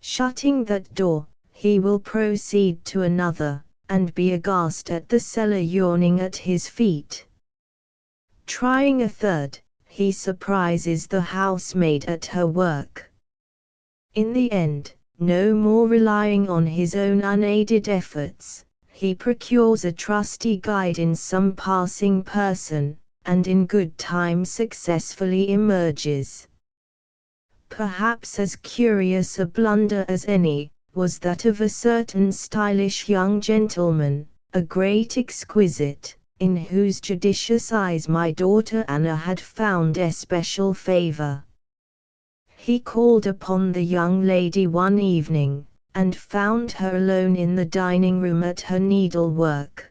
Shutting that door, he will proceed to another, and be aghast at the cellar yawning at his feet. Trying a third, he surprises the housemaid at her work. In the end, no more relying on his own unaided efforts, he procures a trusty guide in some passing person, and in good time successfully emerges. Perhaps as curious a blunder as any, was that of a certain stylish young gentleman, a great exquisite, in whose judicious eyes my daughter Anna had found especial favor. He called upon the young lady one evening, and found her alone in the dining room at her needlework.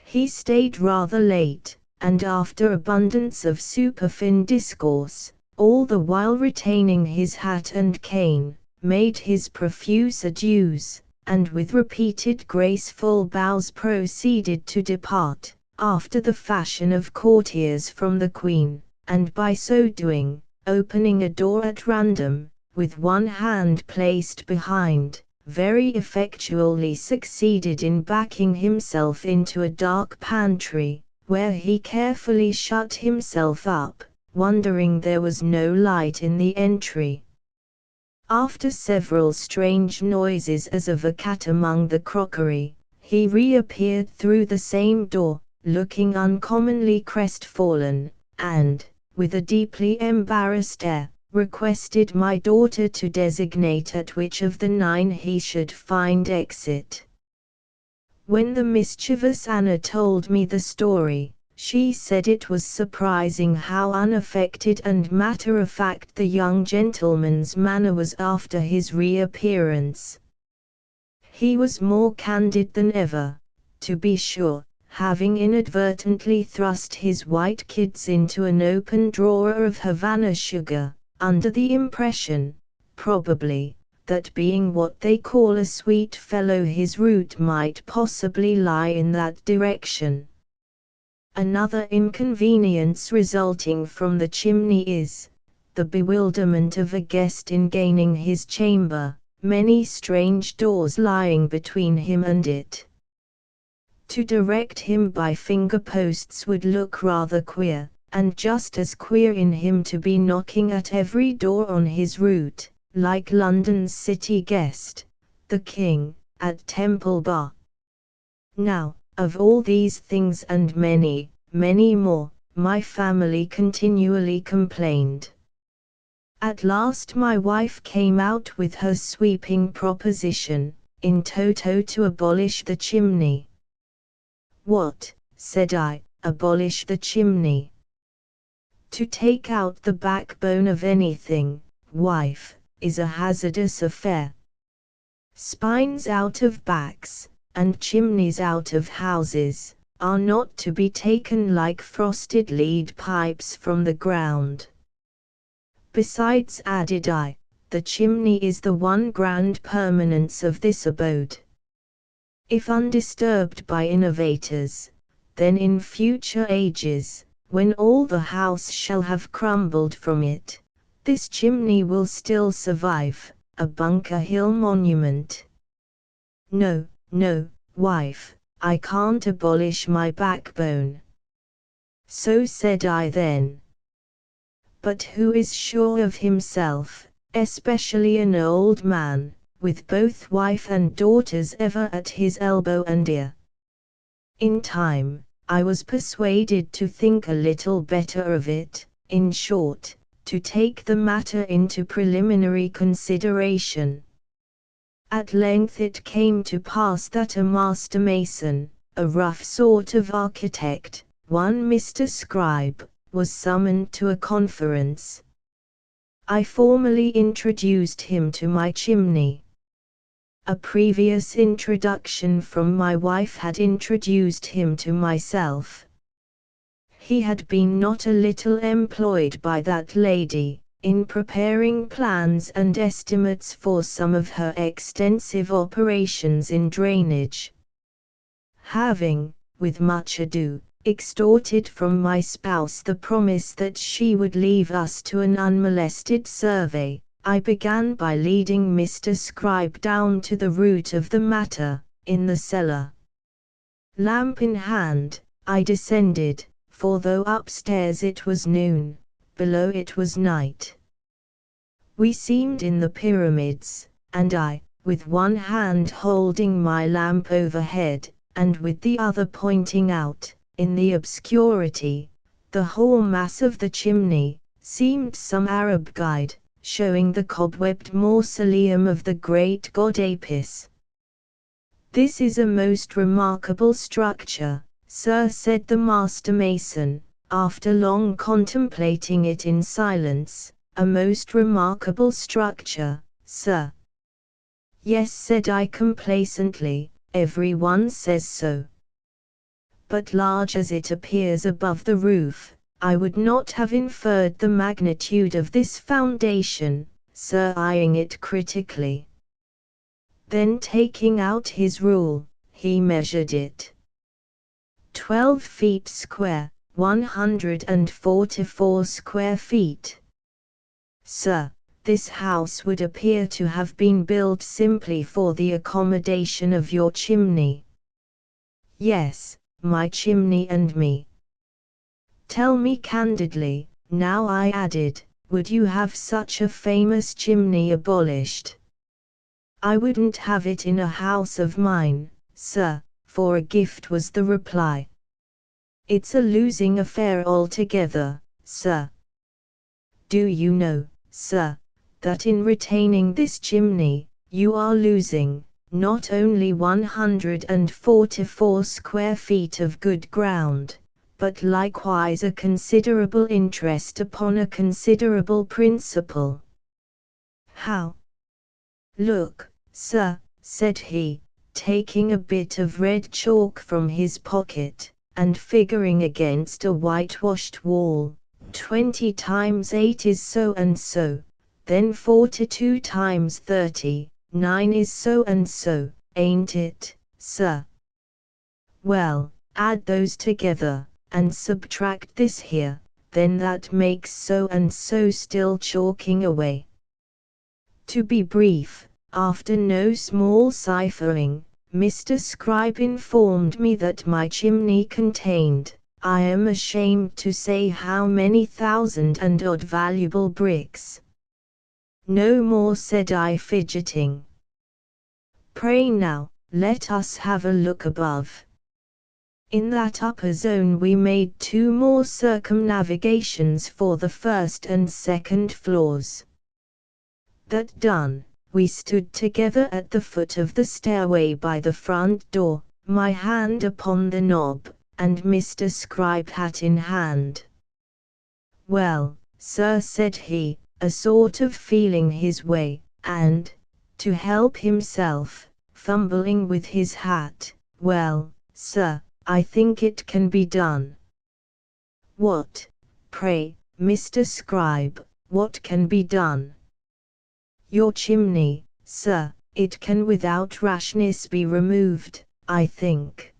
He stayed rather late, and after abundance of superfine discourse, all the while retaining his hat and cane, made his profuse adieus, and with repeated graceful bows proceeded to depart, after the fashion of courtiers from the Queen, and by so doing, opening a door at random, with one hand placed behind, very effectually succeeded in backing himself into a dark pantry, where he carefully shut himself up, wondering there was no light in the entry. After several strange noises as of a cat among the crockery, he reappeared through the same door, looking uncommonly crestfallen, and, with a deeply embarrassed air, requested my daughter to designate at which of the 9 he should find exit. When the mischievous Anna told me the story, she said it was surprising how unaffected and matter-of-fact the young gentleman's manner was after his reappearance. He was more candid than ever, to be sure, having inadvertently thrust his white kids into an open drawer of Havana sugar, under the impression, probably, that being what they call a sweet fellow his route might possibly lie in that direction. Another inconvenience resulting from the chimney is the bewilderment of a guest in gaining his chamber, many strange doors lying between him and it. To direct him by finger posts would look rather queer, and just as queer in him to be knocking at every door on his route, like London's city guest, the King, at Temple Bar. Now, of all these things and many, many more, my family continually complained. At last my wife came out with her sweeping proposition, in toto to abolish the chimney. What, said I, abolish the chimney? To take out the backbone of anything, wife, is a hazardous affair. Spines out of backs, and chimneys out of houses, are not to be taken like frosted lead pipes from the ground. Besides, added I, the chimney is the one grand permanence of this abode. If undisturbed by innovators, then in future ages, when all the house shall have crumbled from it, this chimney will still survive, a Bunker Hill monument. No, no, wife, I can't abolish my backbone. So said I then. But who is sure of himself, especially an old man, with both wife and daughters ever at his elbow and ear? In time, I was persuaded to think a little better of it, in short, to take the matter into preliminary consideration. At length it came to pass that a master mason, a rough sort of architect, one Mr. Scribe, was summoned to a conference. I formally introduced him to my chimney. A previous introduction from my wife had introduced him to myself. He had been not a little employed by that lady, in preparing plans and estimates for some of her extensive operations in drainage. Having, with much ado, extorted from my spouse the promise that she would leave us to an unmolested survey, I began by leading Mr. Scribe down to the root of the matter, in the cellar. Lamp in hand, I descended, for though upstairs it was noon, below it was night. We seemed in the pyramids, and I, with one hand holding my lamp overhead, and with the other pointing out, in the obscurity, the whole mass of the chimney, seemed some Arab guide, showing the cobwebbed mausoleum of the great god Apis. "This is a most remarkable structure, sir," said the master mason, after long contemplating it in silence, "a most remarkable structure, sir." "Yes," said I complacently, "everyone says so. But large as it appears above the roof, I would not have inferred the magnitude of this foundation, sir, eyeing it critically. Then taking out his rule, he measured it. 12 feet square, 144 square feet. Sir, this house would appear to have been built simply for the accommodation of your chimney. Yes, my chimney and me. Tell me candidly, now, I added, would you have such a famous chimney abolished? I wouldn't have it in a house of mine, sir, for a gift, was the reply. It's a losing affair altogether, sir. Do you know, sir, that in retaining this chimney, you are losing, not only 144 square feet of good ground, but likewise a considerable interest upon a considerable principal. How? Look, sir, said he, taking a bit of red chalk from his pocket, and figuring against a whitewashed wall. 20 times 8 is so and so, then 42 times 30, 9 is so and so, ain't it, sir? Well, add those together, and subtract this here, then that makes so and so, still chalking away. To be brief, after no small ciphering, Mr. Scribe informed me that my chimney contained, I am ashamed to say how many thousand and odd valuable bricks. No more, said I, fidgeting. Pray now, let us have a look above. In that upper zone we made 2 more circumnavigations for the first and second floors. That done, we stood together at the foot of the stairway by the front door, my hand upon the knob, and Mr. Scribe hat in hand. Well, sir, said he, a sort of feeling his way, and, to help himself, fumbling with his hat, well, sir, I think it can be done. What, pray, Mr. Scribe, what can be done? Your chimney, sir, it can without rashness be removed, I think.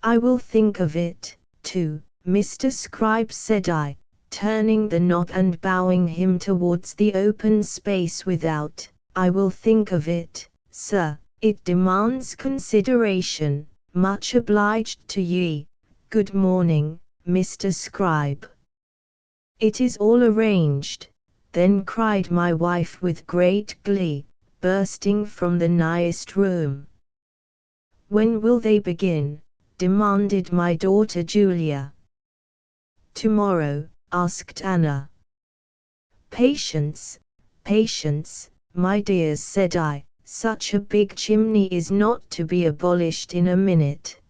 I will think of it, too, Mr. Scribe, said I, turning the knob and bowing him towards the open space without. I will think of it, sir, it demands consideration. Much obliged to ye. Good morning, Mr. Scribe. It is all arranged, then cried my wife with great glee, bursting from the nighest room. When will they begin? Demanded my daughter Julia. Tomorrow, asked Anna. Patience, patience, my dears, said I. Such a big chimney is not to be abolished in a minute.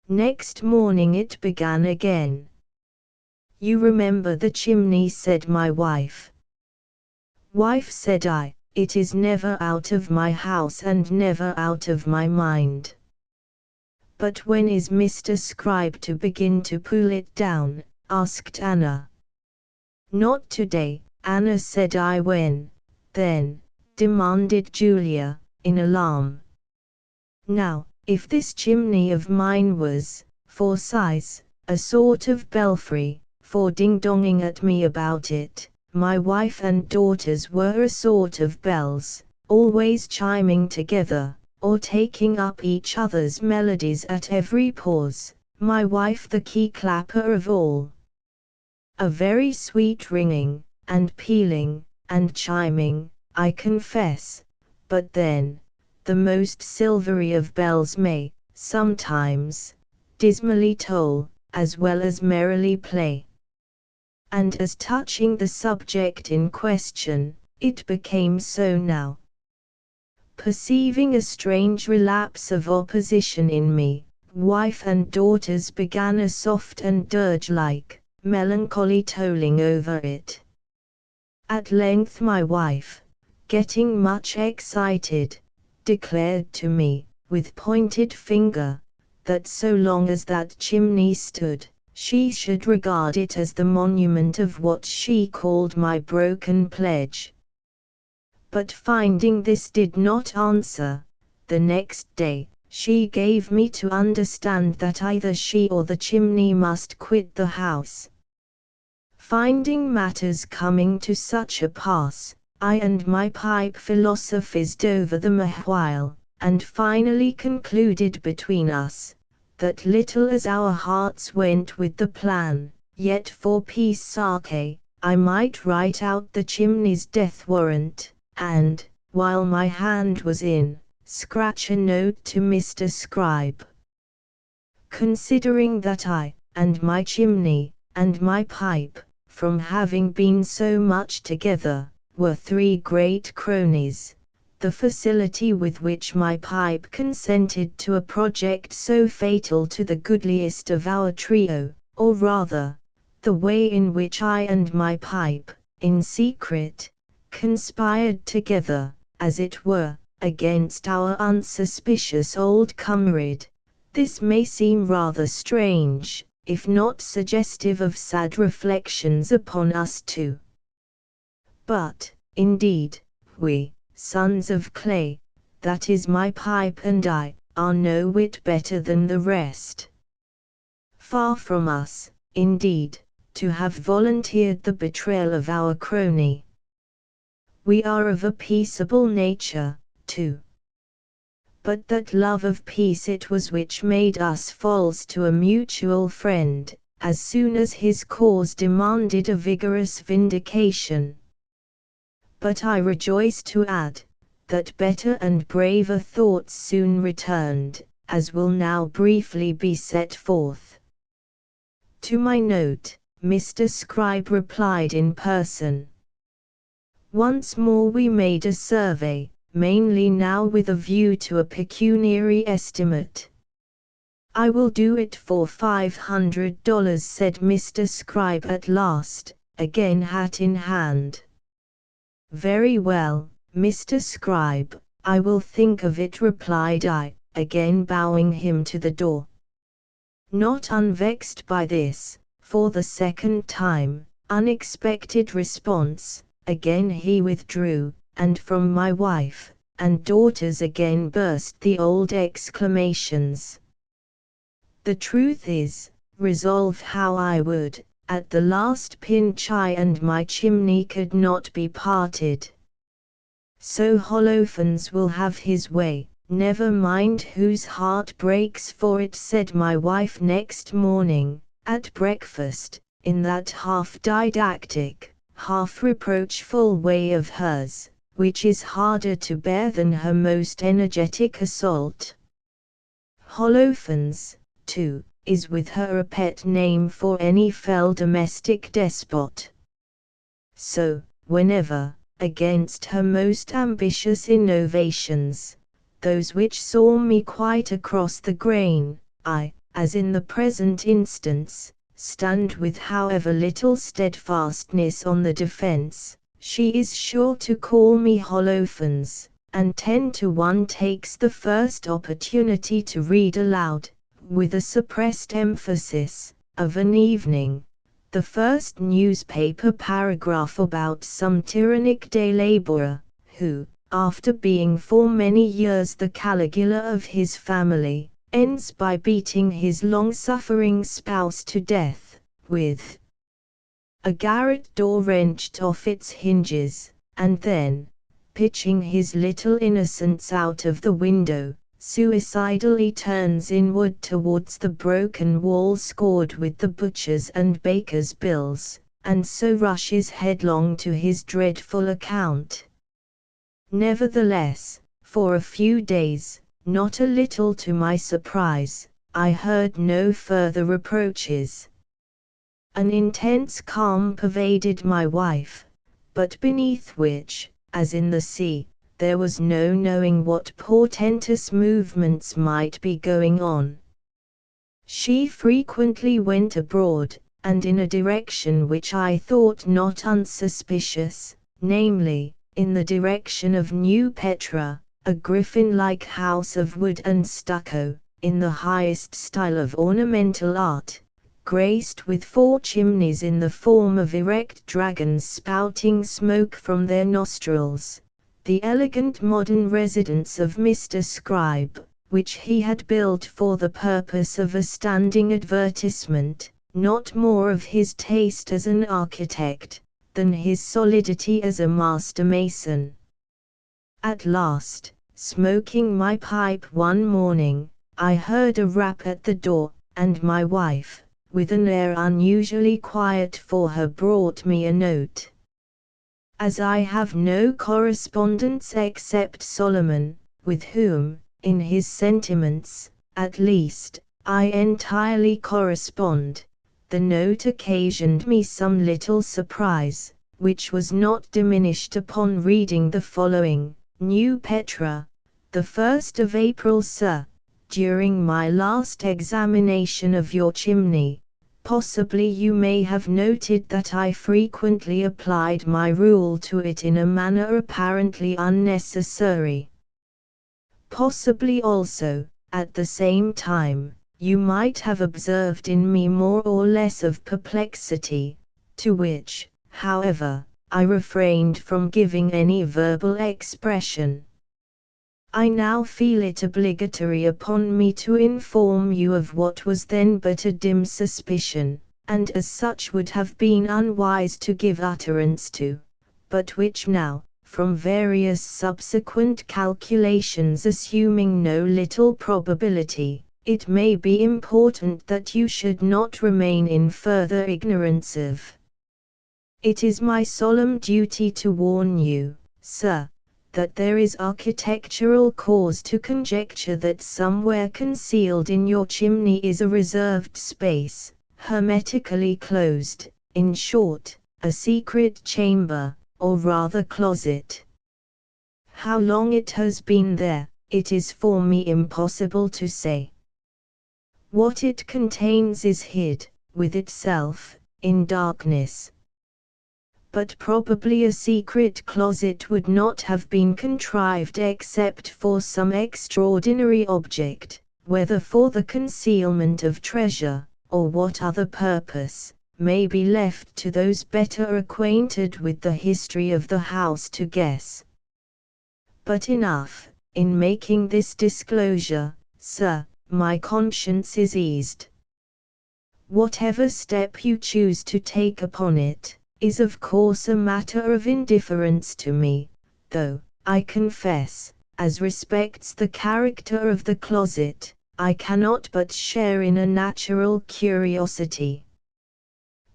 Next morning it began again. You remember the chimney, said my wife. Wife, said I, it is never out of my house and never out of my mind. But when is Mr. Scribe to begin to pull it down? Asked Anna. Not today, Anna, said I. When, then? Demanded Julia, in alarm. Now, if this chimney of mine was, for size, a sort of belfry, for ding-donging at me about it, my wife and daughters were a sort of bells, always chiming together, or taking up each other's melodies at every pause, my wife the key-clapper of all. A very sweet ringing, and pealing, and chiming, I confess, but then, the most silvery of bells may, sometimes, dismally toll, as well as merrily play. And as touching the subject in question, it became so now. Perceiving a strange relapse of opposition in me, wife and daughters began a soft and dirge-like, melancholy tolling over it. At length my wife, getting much excited, declared to me, with pointed finger, that so long as that chimney stood, she should regard it as the monument of what she called my broken pledge. But finding this did not answer, the next day, she gave me to understand that either she or the chimney must quit the house. Finding matters coming to such a pass, I and my pipe philosophized over them a while, and finally concluded between us, that little as our hearts went with the plan, yet for peace sake, I might write out the chimney's death warrant, and, while my hand was in, scratch a note to Mr. Scribe. Considering that I, and my chimney, and my pipe, from having been so much together, were three great cronies, the facility with which my pipe consented to a project so fatal to the goodliest of our trio, or rather, the way in which I and my pipe, in secret, conspired together, as it were, against our unsuspicious old comrade, this may seem rather strange, if not suggestive of sad reflections upon us too. But, indeed, we, sons of clay, that is my pipe and I, are no whit better than the rest. Far from us, indeed, to have volunteered the betrayal of our crony. We are of a peaceable nature, too. But that love of peace it was which made us false to a mutual friend, as soon as his cause demanded a vigorous vindication. But I rejoice to add, that better and braver thoughts soon returned, as will now briefly be set forth. To my note, Mr. Scribe replied in person. Once more we made a survey, mainly now with a view to a pecuniary estimate. "I will do it for $500, said Mr. Scribe at last, again hat in hand. "Very well, Mr. Scribe, I will think of it," replied I, again bowing him to the door. Not unvexed by this, for the second time, unexpected response, again he withdrew, and from my wife and daughters again burst the old exclamations. The truth is, resolve how I would, at the last pinch I and my chimney could not be parted. So Holofernes will have his way, never mind whose heart breaks for it, said my wife next morning, at breakfast, in that half didactic, half reproachful way of hers, which is harder to bear than her most energetic assault. Holofernes, too, is with her a pet name for any fell domestic despot. So, whenever, against her most ambitious innovations, those which saw me quite across the grain, I, as in the present instance, stand with however little steadfastness on the defense, she is sure to call me Holofernes, and 10 to 1 takes the first opportunity to read aloud, with a suppressed emphasis, of an evening, the first newspaper paragraph about some tyrannic day laborer, who, after being for many years the Caligula of his family, ends by beating his long-suffering spouse to death, with a garret door wrenched off its hinges, and then, pitching his little innocents out of the window, suicidally turns inward towards the broken wall scored with the butcher's and baker's bills, and so rushes headlong to his dreadful account. Nevertheless, for a few days, not a little to my surprise, I heard no further reproaches. An intense calm pervaded my wife, but beneath which, as in the sea, there was no knowing what portentous movements might be going on. She frequently went abroad, and in a direction which I thought not unsuspicious, namely, in the direction of New Petra, a griffin-like house of wood and stucco, in the highest style of ornamental art, graced with 4 chimneys in the form of erect dragons spouting smoke from their nostrils, the elegant modern residence of Mr. Scribe, which he had built for the purpose of a standing advertisement, not more of his taste as an architect, than his solidity as a master mason. At last, smoking my pipe one morning, I heard a rap at the door, and my wife, with an air unusually quiet for her, brought me a note. As I have no correspondents except Solomon, with whom, in his sentiments, at least, I entirely correspond, the note occasioned me some little surprise, which was not diminished upon reading the following: New Petra, the 1st of April, sir. During my last examination of your chimney, possibly you may have noted that I frequently applied my rule to it in a manner apparently unnecessary. Possibly also, at the same time, you might have observed in me more or less of perplexity, to which, however, I refrained from giving any verbal expression. I now feel it obligatory upon me to inform you of what was then but a dim suspicion, and as such would have been unwise to give utterance to, but which now, from various subsequent calculations assuming no little probability, it may be important that you should not remain in further ignorance of. It is my solemn duty to warn you, sir, that there is architectural cause to conjecture that somewhere concealed in your chimney is a reserved space, hermetically closed, in short, a secret chamber, or rather closet. How long it has been there, it is for me impossible to say. What it contains is hid, with itself, in darkness. But probably a secret closet would not have been contrived except for some extraordinary object, whether for the concealment of treasure, or what other purpose, may be left to those better acquainted with the history of the house to guess. But enough, in making this disclosure, sir, my conscience is eased. Whatever step you choose to take upon it, is of course a matter of indifference to me, though, I confess, as respects the character of the closet, I cannot but share in a natural curiosity.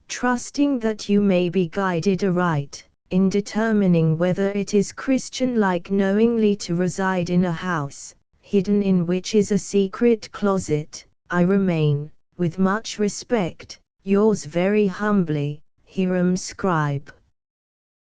Trusting that you may be guided aright, in determining whether it is Christian-like knowingly to reside in a house, hidden in which is a secret closet, I remain, with much respect, yours very humbly, Herman Scribe.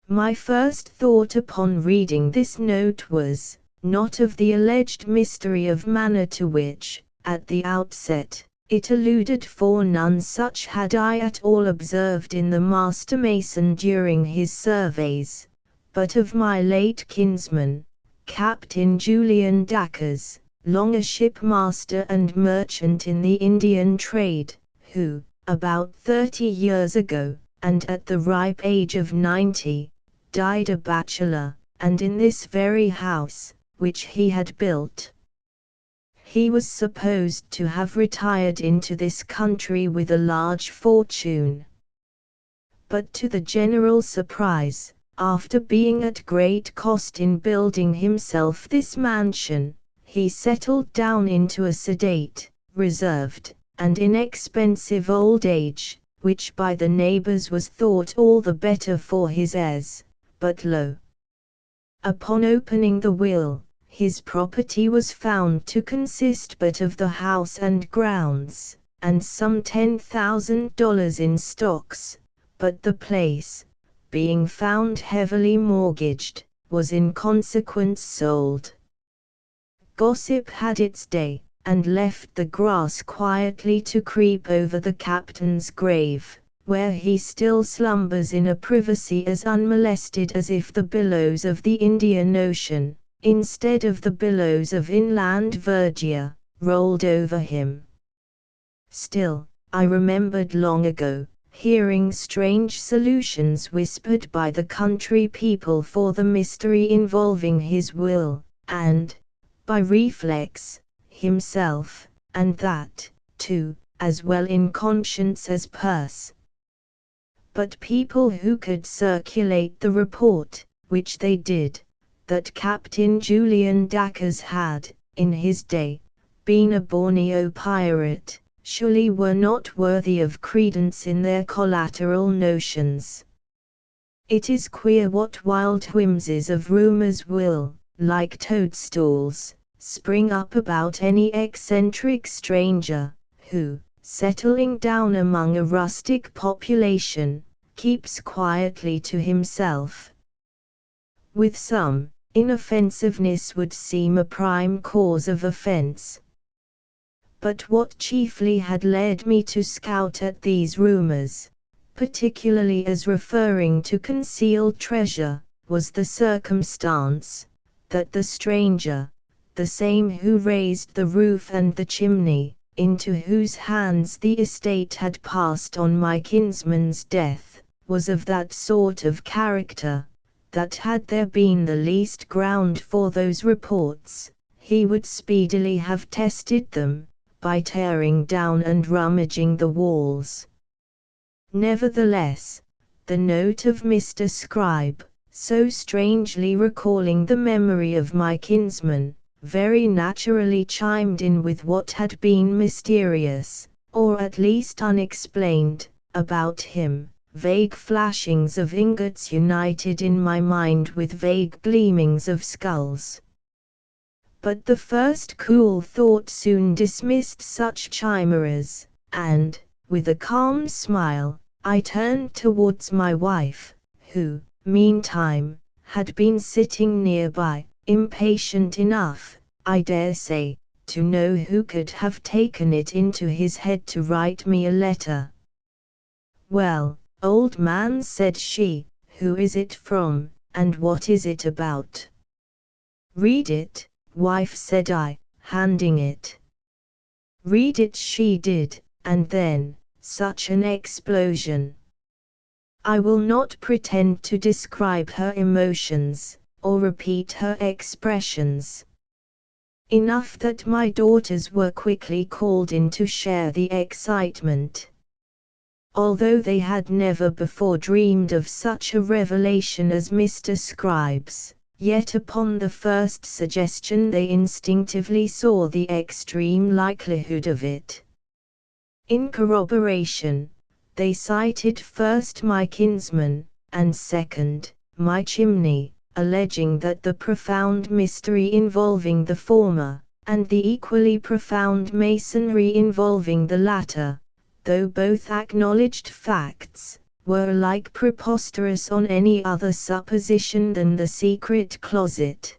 My first thought upon reading this note was, not of the alleged mystery of manner to which, at the outset, it alluded, for none such had I at all observed in the master mason during his surveys, but of my late kinsman, Captain Julian Dacres, long a shipmaster and merchant in the Indian trade, who, about 30 years ago, and at the ripe age of 90, died a bachelor, and in this very house, which he had built. He was supposed to have retired into this country with a large fortune. But to the general surprise, after being at great cost in building himself this mansion, he settled down into a sedate, reserved, and inexpensive old age, which by the neighbors was thought all the better for his heirs, but lo! Upon opening the will, his property was found to consist but of the house and grounds, and some $10,000 in stocks, but the place, being found heavily mortgaged, was in consequence sold. Gossip had its day, and left the grass quietly to creep over the captain's grave, where he still slumbers in a privacy as unmolested as if the billows of the Indian Ocean, instead of the billows of inland verdure, rolled over him. Still, I remembered long ago, hearing strange solutions whispered by the country people for the mystery involving his will, and, by reflex, himself, and that, too, as well in conscience as purse. But people who could circulate the report, which they did, that Captain Julian Dacres had, in his day, been a Borneo pirate, surely were not worthy of credence in their collateral notions. It is queer what wild whimsies of rumors will, like toadstools, spring up about any eccentric stranger, who, settling down among a rustic population, keeps quietly to himself. With some, inoffensiveness would seem a prime cause of offense. But what chiefly had led me to scout at these rumors, particularly as referring to concealed treasure, was the circumstance that the stranger, the same who raised the roof and the chimney, into whose hands the estate had passed on my kinsman's death, was of that sort of character, that had there been the least ground for those reports, he would speedily have tested them, by tearing down and rummaging the walls. Nevertheless, the note of Mr. Scribe, so strangely recalling the memory of my kinsman, very naturally chimed in with what had been mysterious, or at least unexplained, about him. Vague flashings of ingots united in my mind with vague gleamings of skulls. But the first cool thought soon dismissed such chimeras, and, with a calm smile, I turned towards my wife, who, meantime, had been sitting nearby, impatient enough, I dare say, to know who could have taken it into his head to write me a letter. "Well, old man," said she, "who is it from, and what is it about?" "Read it, wife," said I, handing it. Read it she did, and then, such an explosion. I will not pretend to describe her emotions, or repeat her expressions. Enough that my daughters were quickly called in to share the excitement. Although they had never before dreamed of such a revelation as Mr. Scribe's, yet upon the first suggestion they instinctively saw the extreme likelihood of it. In corroboration, they cited first my kinsman, and second, my chimney, alleging that the profound mystery involving the former, and the equally profound masonry involving the latter, though both acknowledged facts, were alike preposterous on any other supposition than the secret closet.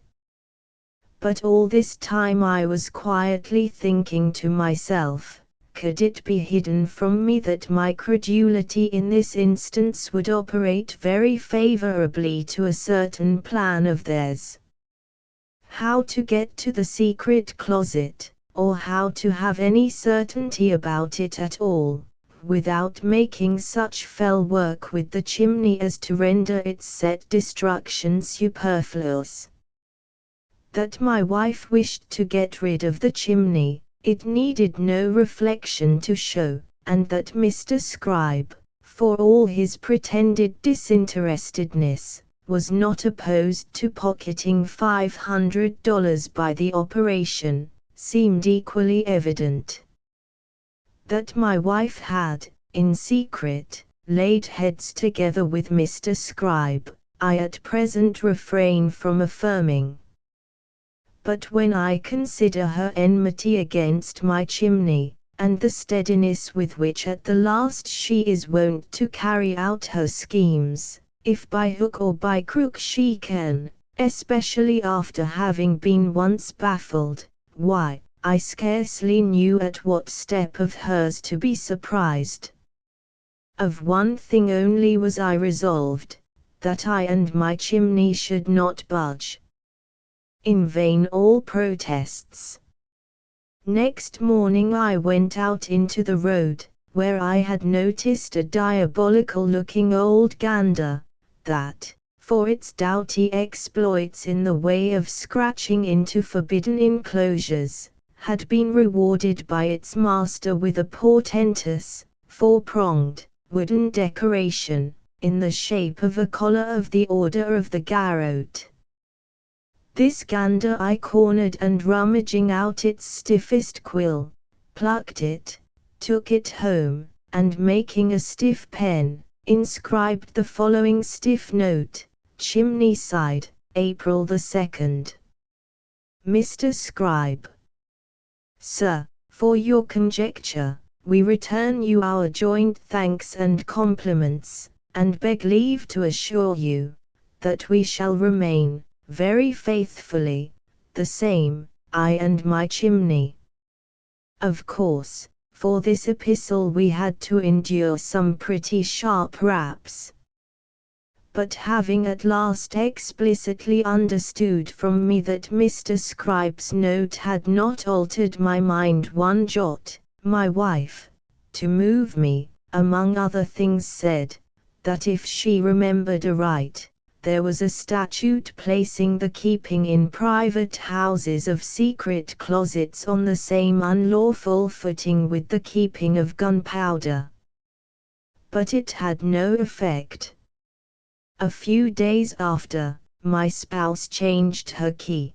But all this time I was quietly thinking to myself, could it be hidden from me that my credulity in this instance would operate very favorably to a certain plan of theirs? How to get to the secret closet, or how to have any certainty about it at all, without making such fell work with the chimney as to render its set destruction superfluous. That my wife wished to get rid of the chimney, it needed no reflection to show, and that Mr. Scribe, for all his pretended disinterestedness, was not opposed to pocketing $500 by the operation, seemed equally evident. That my wife had, in secret, laid heads together with Mr. Scribe, I at present refrain from affirming. But when I consider her enmity against my chimney, and the steadiness with which at the last she is wont to carry out her schemes, if by hook or by crook she can, especially after having been once baffled, why, I scarcely knew at what step of hers to be surprised. Of one thing only was I resolved, that I and my chimney should not budge. In vain all protests. Next morning I went out into the road, where I had noticed a diabolical-looking old gander, that, for its doughty exploits in the way of scratching into forbidden enclosures, had been rewarded by its master with a portentous, four-pronged, wooden decoration, in the shape of a collar of the Order of the Garrote. This gander I cornered, and rummaging out its stiffest quill, plucked it, took it home, and making a stiff pen, inscribed the following stiff note: Chimney Side, April the 2nd. Mr. Scribe. Sir, for your conjecture, we return you our joint thanks and compliments, and beg leave to assure you, that we shall remain, very faithfully, the same, I and my chimney. Of course, for this epistle we had to endure some pretty sharp raps. But having at last explicitly understood from me that Mr. Scribe's note had not altered my mind one jot, my wife, to move me, among other things said, that if she remembered aright, there was a statute placing the keeping in private houses of secret closets on the same unlawful footing with the keeping of gunpowder. But it had no effect. A few days after, my spouse changed her key.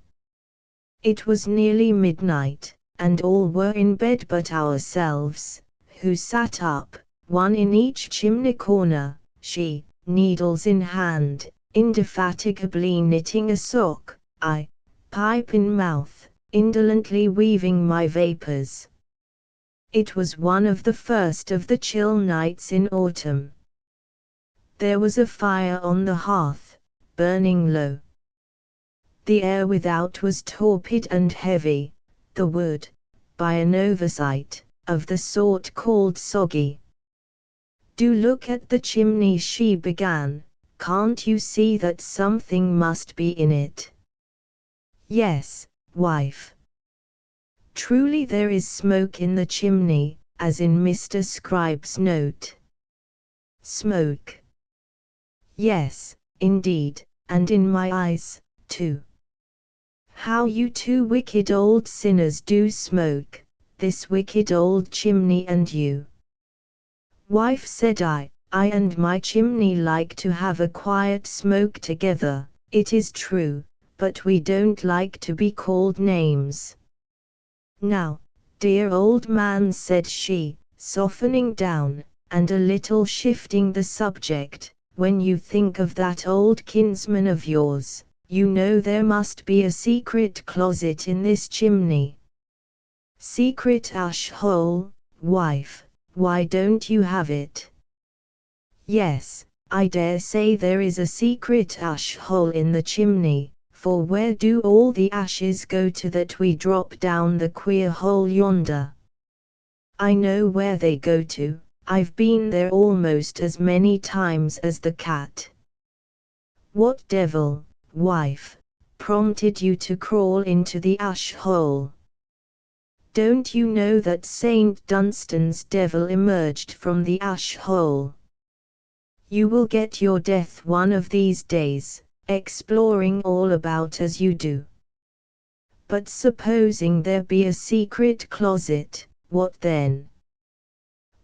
It was nearly midnight, and all were in bed but ourselves, who sat up, one in each chimney corner, she, needles in hand, indefatigably knitting a sock, I, pipe in mouth, indolently weaving my vapors. It was one of the first of the chill nights in autumn. There was a fire on the hearth, burning low. The air without was torpid and heavy, the wood, by an oversight, of the sort called soggy. Do look at the chimney, she began. Can't you see that something must be in it? Yes, wife. Truly there is smoke in the chimney, as in Mr. Scribe's note. Smoke. Yes, indeed, and in my eyes, too. How you two wicked old sinners do smoke, this wicked old chimney and you. Wife, said I and my chimney like to have a quiet smoke together, it is true, but we don't like to be called names. Now, dear old man, said she, softening down, and a little shifting the subject, when you think of that old kinsman of yours, you know there must be a secret closet in this chimney. Secret ash hole, wife, why don't you have it? Yes, I dare say there is a secret ash hole in the chimney, for where do all the ashes go to that we drop down the queer hole yonder? I know where they go to, I've been there almost as many times as the cat. What devil, wife, prompted you to crawl into the ash hole? Don't you know that St. Dunstan's devil emerged from the ash hole? You will get your death one of these days, exploring all about as you do. But supposing there be a secret closet, what then?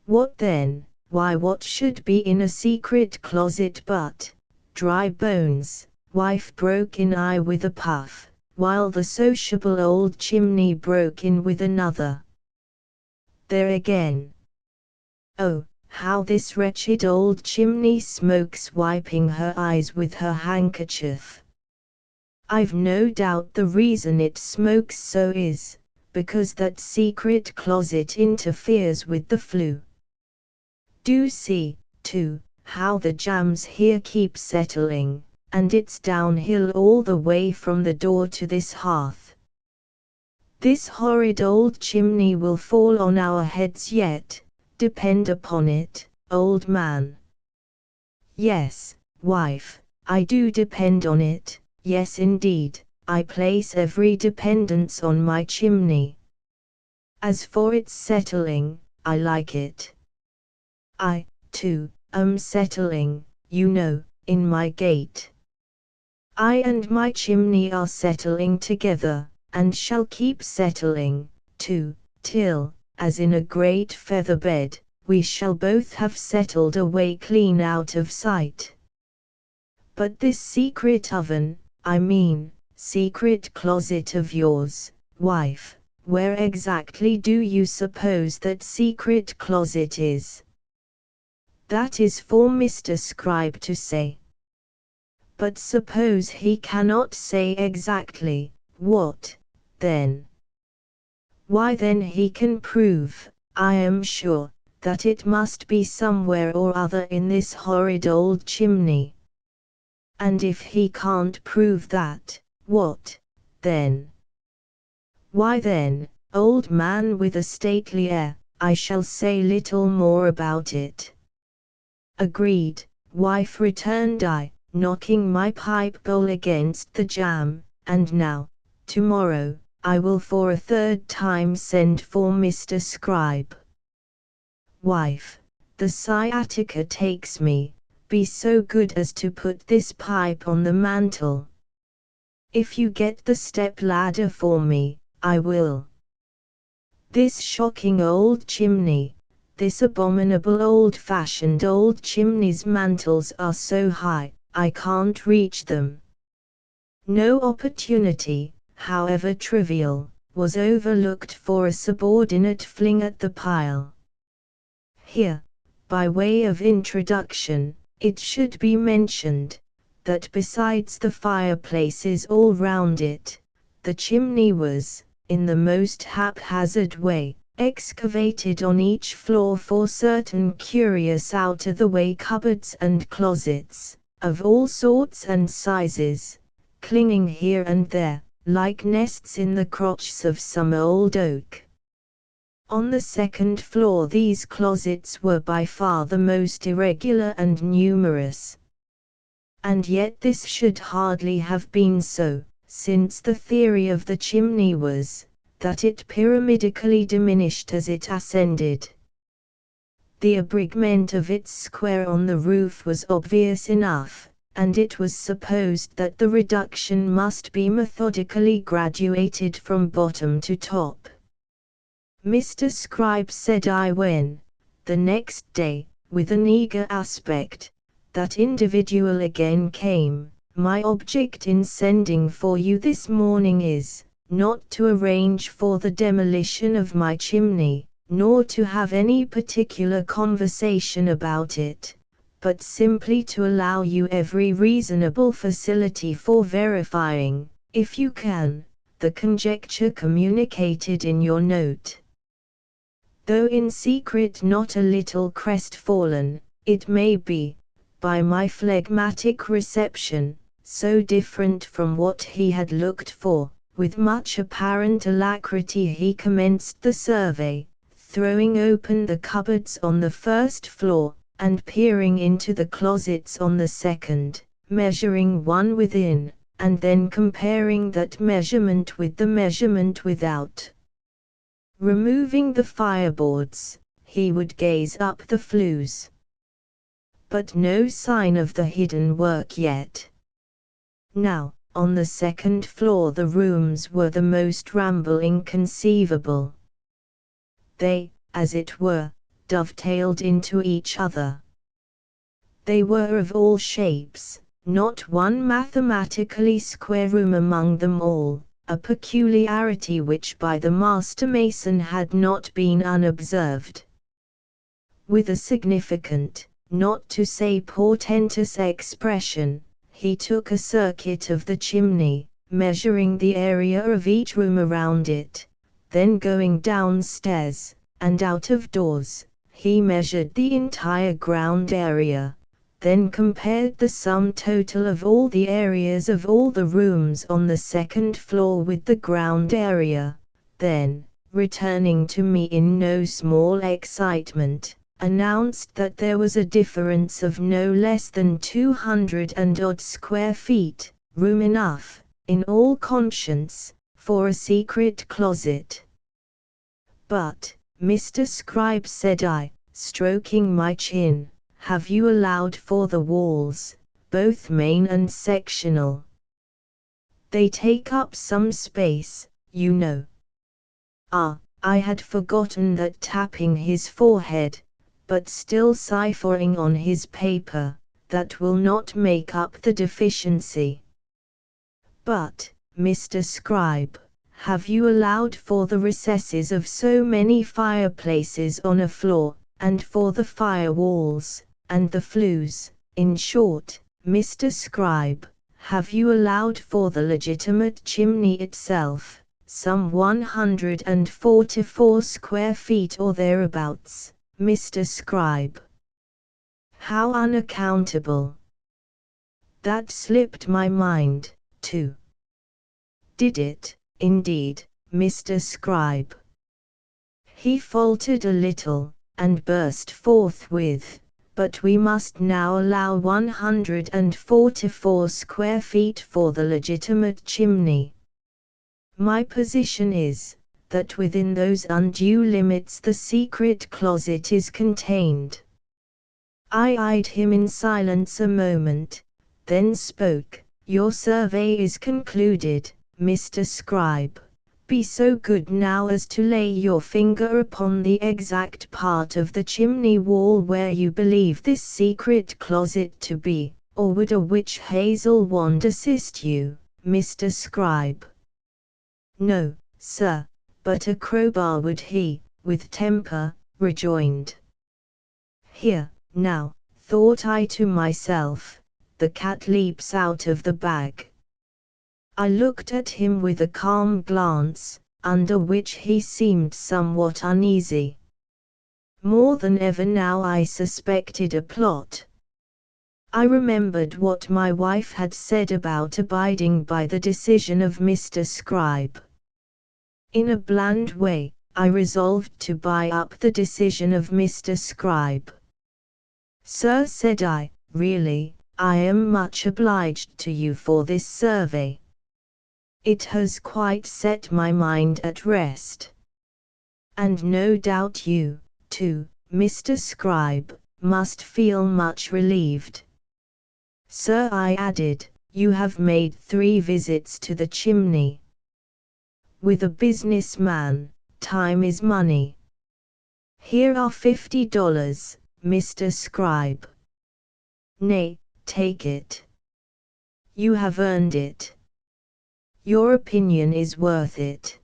What then? Why, what should be in a secret closet but dry bones, wife, broke in I with a puff, while the sociable old chimney broke in with another. There again. Oh, how this wretched old chimney smokes, wiping her eyes with her handkerchief. I've no doubt the reason it smokes so is, because that secret closet interferes with the flue. Do see, too, how the jams here keep settling, and it's downhill all the way from the door to this hearth. This horrid old chimney will fall on our heads yet, depend upon it, old man. Yes, wife, I do depend on it, yes indeed, I place every dependence on my chimney. As for its settling, I like it. I, too, am settling, you know, in my gate. I and my chimney are settling together, and shall keep settling, too, till, as in a great feather bed, we shall both have settled away clean out of sight. But this secret oven, I mean, secret closet of yours, wife, where exactly do you suppose that secret closet is? That is for Mr. Scribe to say. But suppose he cannot say exactly, what, then? Why then he can prove, I am sure, that it must be somewhere or other in this horrid old chimney. And if he can't prove that, what, then? Why then, old man with a stately air, I shall say little more about it. Agreed, wife, returned I, knocking my pipe bowl against the jamb, and now, tomorrow, I will for a third time send for Mr. Scribe. Wife, the sciatica takes me, be so good as to put this pipe on the mantel. If you get the step ladder for me, I will. This shocking old chimney, this abominable old-fashioned old chimney's mantels are so high, I can't reach them. No opportunity, however trivial, was overlooked for a subordinate fling at the pile. Here, by way of introduction, it should be mentioned, that besides the fireplaces all round it, the chimney was, in the most haphazard way, excavated on each floor for certain curious out-of-the-way cupboards and closets, of all sorts and sizes, clinging here and there, like nests in the crotches of some old oak. On the second floor these closets were by far the most irregular and numerous. And yet this should hardly have been so, since the theory of the chimney was, that it pyramidically diminished as it ascended. The abrigment of its square on the roof was obvious enough, and it was supposed that the reduction must be methodically graduated from bottom to top. Mr. Scribe, said I when, the next day, with an eager aspect, that individual again came, my object in sending for you this morning is, not to arrange for the demolition of my chimney, nor to have any particular conversation about it, but simply to allow you every reasonable facility for verifying, if you can, the conjecture communicated in your note. Though in secret not a little crestfallen, it may be, by my phlegmatic reception, so different from what he had looked for, with much apparent alacrity he commenced the survey, throwing open the cupboards on the first floor, and peering into the closets on the second, measuring one within, and then comparing that measurement with the measurement without. Removing the fireboards, he would gaze up the flues. But no sign of the hidden work yet. Now, on the second floor the rooms were the most rambling conceivable. They, as it were, dovetailed into each other. They were of all shapes, not one mathematically square room among them all, a peculiarity which by the master mason had not been unobserved. With a significant, not to say portentous expression, he took a circuit of the chimney, measuring the area of each room around it, then going downstairs, and out of doors, he measured the entire ground area, then compared the sum total of all the areas of all the rooms on the second floor with the ground area, then, returning to me in no small excitement, announced that there was a difference of no less than 200 and odd square feet, room enough, in all conscience, for a secret closet. But, Mr. Scribe, said I, stroking my chin, have you allowed for the walls, both main and sectional? They take up some space, you know. Ah, I had forgotten that, tapping his forehead, but still ciphering on his paper, that will not make up the deficiency. But, Mr. Scribe, have you allowed for the recesses of so many fireplaces on a floor, and for the firewalls, and the flues? In short, Mr. Scribe, have you allowed for the legitimate chimney itself, some 144 square feet or thereabouts, Mr. Scribe? How unaccountable! That slipped my mind, too. Did it, indeed, Mr. Scribe? He faltered a little, and burst forth with, but we must now allow 144 square feet for the legitimate chimney. My position is, that within those undue limits the secret closet is contained. I eyed him in silence a moment, then spoke. Your survey is concluded, Mr. Scribe. Be so good now as to lay your finger upon the exact part of the chimney wall where you believe this secret closet to be, or would a witch hazel wand assist you, Mr. Scribe? No, sir, but a crowbar would, he, with temper, rejoined. Here, now, thought I to myself, the cat leaps out of the bag. I looked at him with a calm glance, under which he seemed somewhat uneasy. More than ever now I suspected a plot. I remembered what my wife had said about abiding by the decision of Mr. Scribe. In a bland way, I resolved to buy up the decision of Mr. Scribe. Sir, said I, really, I am much obliged to you for this survey. It has quite set my mind at rest. And no doubt you, too, Mr. Scribe, must feel much relieved. Sir, I added, you have made 3 visits to the chimney. With a businessman, time is money. Here are $50, Mr. Scribe. Nay, take it. You have earned it. Your opinion is worth it.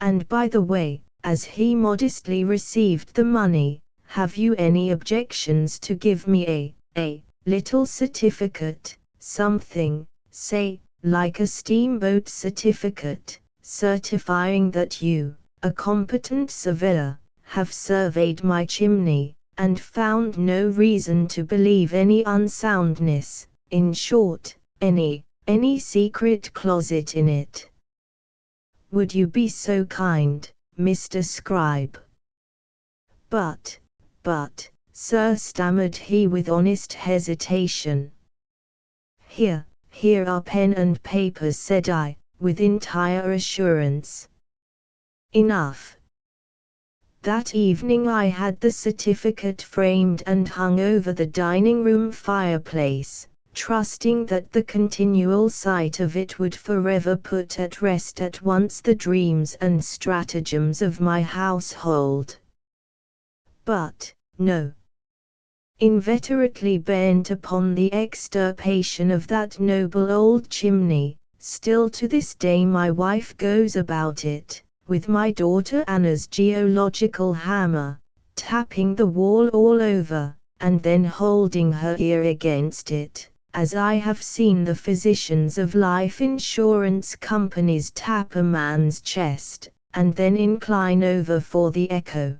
And by the way, as he modestly received the money, have you any objections to give me a little certificate, something, say, like a steamboat certificate, certifying that you, a competent surveyor, have surveyed my chimney, and found no reason to believe any unsoundness, in short, any secret closet in it? Would you be so kind, Mr. Scribe? But, sir, stammered he with honest hesitation. Here are pen and paper, said I, with entire assurance. Enough. That evening I had the certificate framed and hung over the dining room fireplace, trusting that the continual sight of it would forever put at rest at once the dreams and stratagems of my household. But, no. Inveterately bent upon the extirpation of that noble old chimney, still to this day my wife goes about it, with my daughter Anna's geological hammer, tapping the wall all over, and then holding her ear against it, as I have seen the physicians of life insurance companies tap a man's chest, and then incline over for the echo.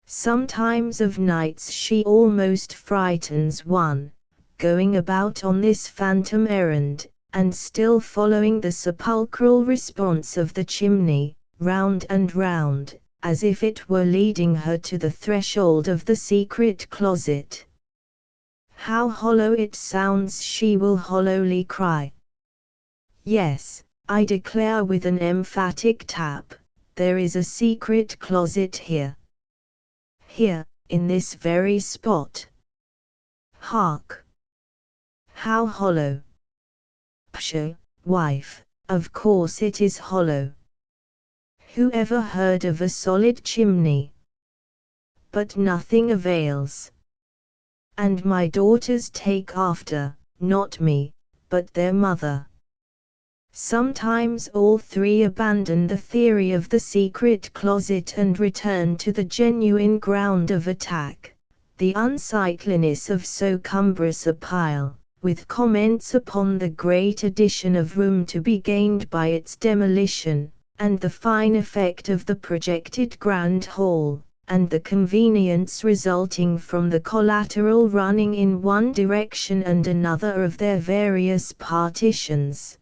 Sometimes of nights she almost frightens one, going about on this phantom errand, and still following the sepulchral response of the chimney, round and round, as if it were leading her to the threshold of the secret closet. How hollow it sounds, she will hollowly cry. Yes, I declare with an emphatic tap, there is a secret closet here. here, in this very spot. Hark! How hollow! Pshaw, wife, of course it is hollow. Who ever heard of a solid chimney? But nothing avails. And my daughters take after, not me, but their mother. Sometimes all three abandon the theory of the secret closet and return to the genuine ground of attack, the unsightliness of so cumbrous a pile, with comments upon the great addition of room to be gained by its demolition, and the fine effect of the projected grand hall, and the convenience resulting from the collateral running in one direction and another of their various partitions.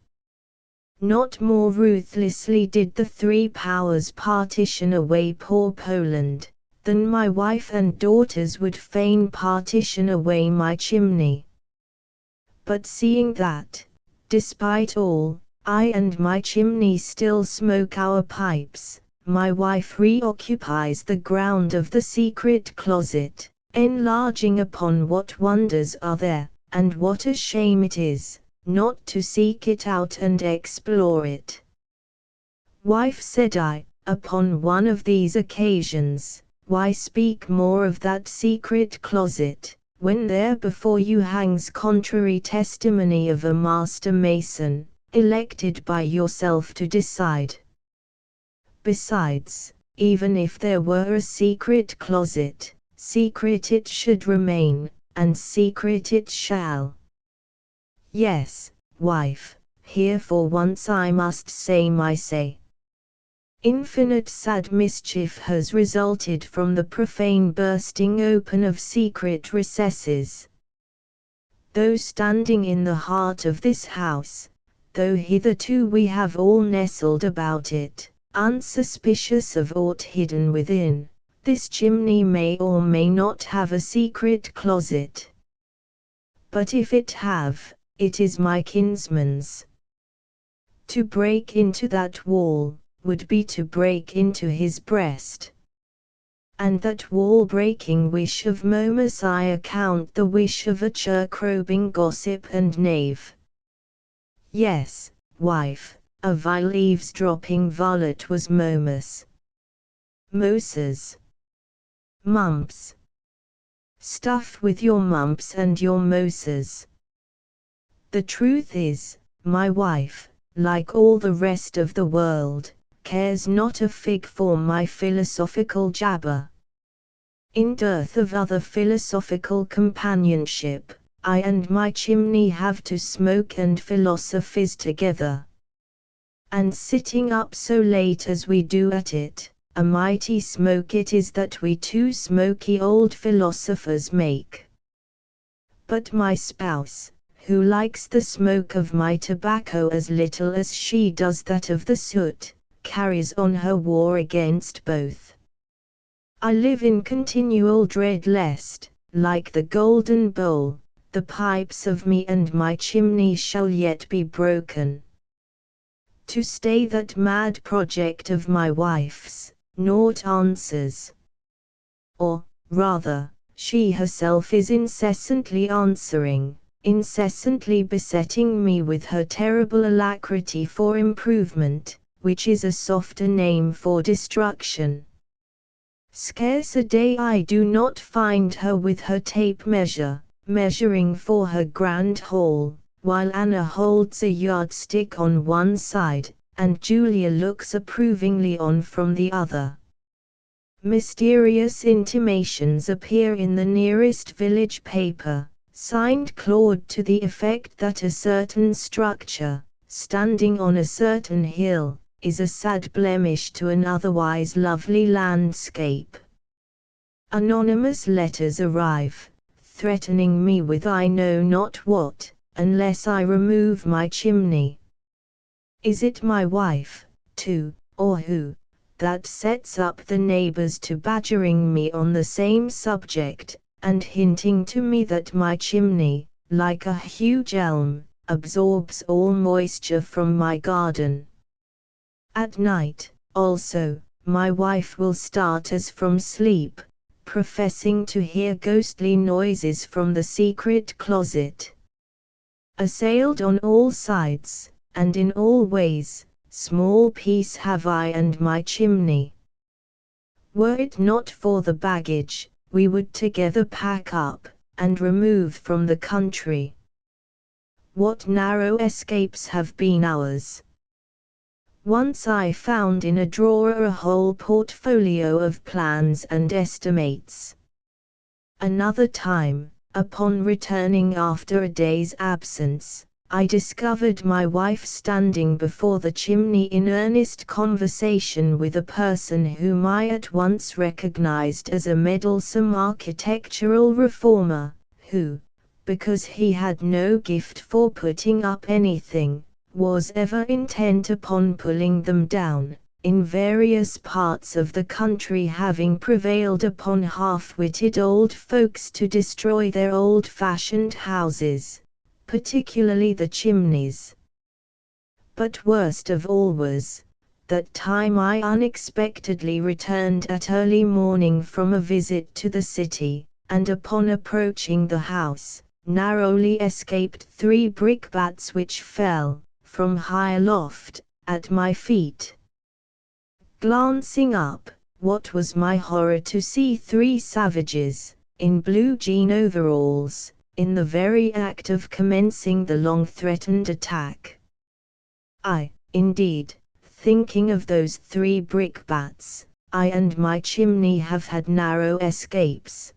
Not more ruthlessly did the three powers partition away poor Poland, than my wife and daughters would fain partition away my chimney. But seeing that, despite all, I and my chimney still smoke our pipes, my wife reoccupies the ground of the secret closet, enlarging upon what wonders are there, and what a shame it is, not to seek it out and explore it. Wife, said I, upon one of these occasions, why speak more of that secret closet, when there before you hangs contrary testimony of a master mason, elected by yourself to decide? Besides, even if there were a secret closet, secret it should remain, and secret it shall. Yes, wife, here for once I must say my say. Infinite sad mischief has resulted from the profane bursting open of secret recesses. Though standing in the heart of this house, though hitherto we have all nestled about it, unsuspicious of aught hidden within, this chimney may or may not have a secret closet. But if it have, it is my kinsman's. To break into that wall, would be to break into his breast. And that wall-breaking wish of Momus I account the wish of a chirk-robing gossip and knave. Yes, wife, a vile eavesdropping varlet was Momus. Moses. Mumps. Stuff with your mumps and your Moses. The truth is, my wife, like all the rest of the world, cares not a fig for my philosophical jabber. In dearth of other philosophical companionship, I and my chimney have to smoke and philosophize together. And sitting up so late as we do at it, a mighty smoke it is that we two smoky old philosophers make. But my spouse, who likes the smoke of my tobacco as little as she does that of the soot, carries on her war against both. I live in continual dread lest, like the golden bowl, the pipes of me and my chimney shall yet be broken. To stay that mad project of my wife's, naught answers. Or, rather, she herself is incessantly answering, incessantly besetting me with her terrible alacrity for improvement, which is a softer name for destruction. Scarce a day I do not find her with her tape measure, measuring for her grand hall, while Anna holds a yardstick on one side, and Julia looks approvingly on from the other. Mysterious intimations appear in the nearest village paper, signed Claude, to the effect that a certain structure, standing on a certain hill, is a sad blemish to an otherwise lovely landscape. Anonymous letters arrive, threatening me with I know not what, unless I remove my chimney. Is it my wife, too, or who, that sets up the neighbors to badgering me on the same subject, and hinting to me that my chimney, like a huge elm, absorbs all moisture from my garden? At night, also, my wife will start as from sleep, professing to hear ghostly noises from the secret closet. Assailed on all sides, and in all ways, small peace have I and my chimney. Were it not for the baggage, we would together pack up, and remove from the country. What narrow escapes have been ours! Once I found in a drawer a whole portfolio of plans and estimates. Another time, upon returning after a day's absence, I discovered my wife standing before the chimney in earnest conversation with a person whom I at once recognized as a meddlesome architectural reformer, who, because he had no gift for putting up anything, was ever intent upon pulling them down, in various parts of the country, having prevailed upon half-witted old folks to destroy their old-fashioned houses, particularly the chimneys. But worst of all was, that time I unexpectedly returned at early morning from a visit to the city, and upon approaching the house, narrowly escaped 3 brickbats which fell, from high aloft, at my feet. Glancing up, what was my horror to see 3 savages, in blue jean overalls, in the very act of commencing the long-threatened attack. Indeed, thinking of those 3 brickbats, I and my chimney have had narrow escapes.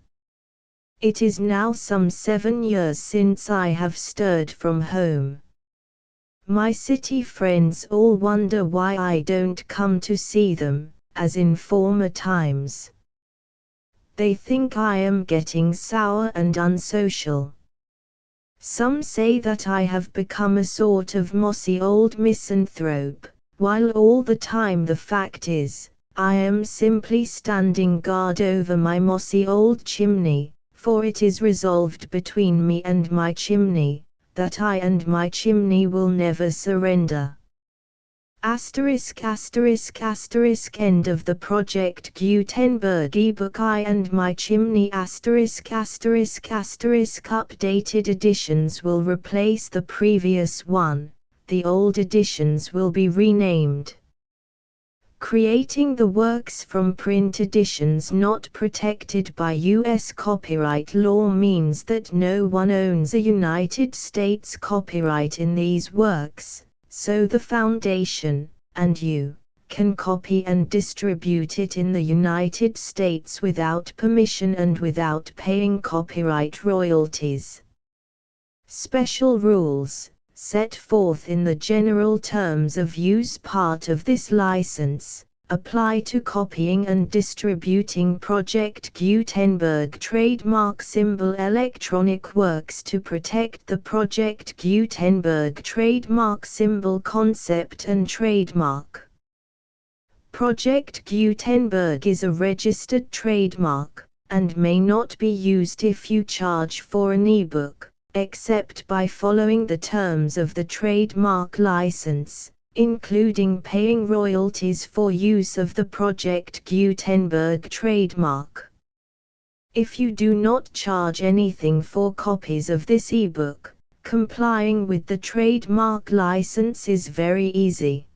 It is now some 7 years since I have stirred from home. My city friends all wonder why I don't come to see them, as in former times. They think I am getting sour and unsocial. Some say that I have become a sort of mossy old misanthrope, while all the time the fact is, I am simply standing guard over my mossy old chimney, for it is resolved between me and my chimney, that I and my chimney will never surrender. Asterisk asterisk asterisk end of the Project Gutenberg ebook. I and my chimney asterisk asterisk asterisk updated editions will replace the previous one, the old editions will be renamed. Creating the works from print editions not protected by U.S. copyright law means that no one owns a United States copyright in these works, so the Foundation, and you, can copy and distribute it in the United States without permission and without paying copyright royalties. Special rules, set forth in the general terms of use part of this license, apply to copying and distributing Project Gutenberg trademark symbol electronic works to protect the Project Gutenberg trademark symbol concept and trademark. Project Gutenberg is a registered trademark, and may not be used if you charge for an ebook, except by following the terms of the trademark license, including paying royalties for use of the Project Gutenberg trademark. If you do not charge anything for copies of this ebook, complying with the trademark license is very easy.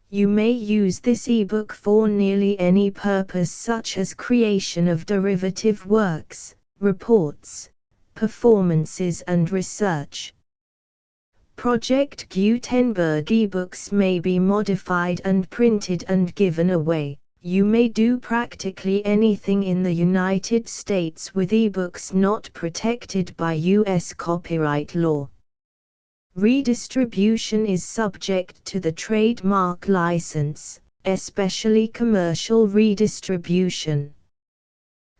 You may use this ebook for nearly any purpose, such as creation of derivative works, reports, performances and research. Project Gutenberg ebooks may be modified and printed and given away. You may do practically anything in the United States with ebooks not protected by U.S. copyright law. Redistribution is subject to the trademark license, especially commercial redistribution.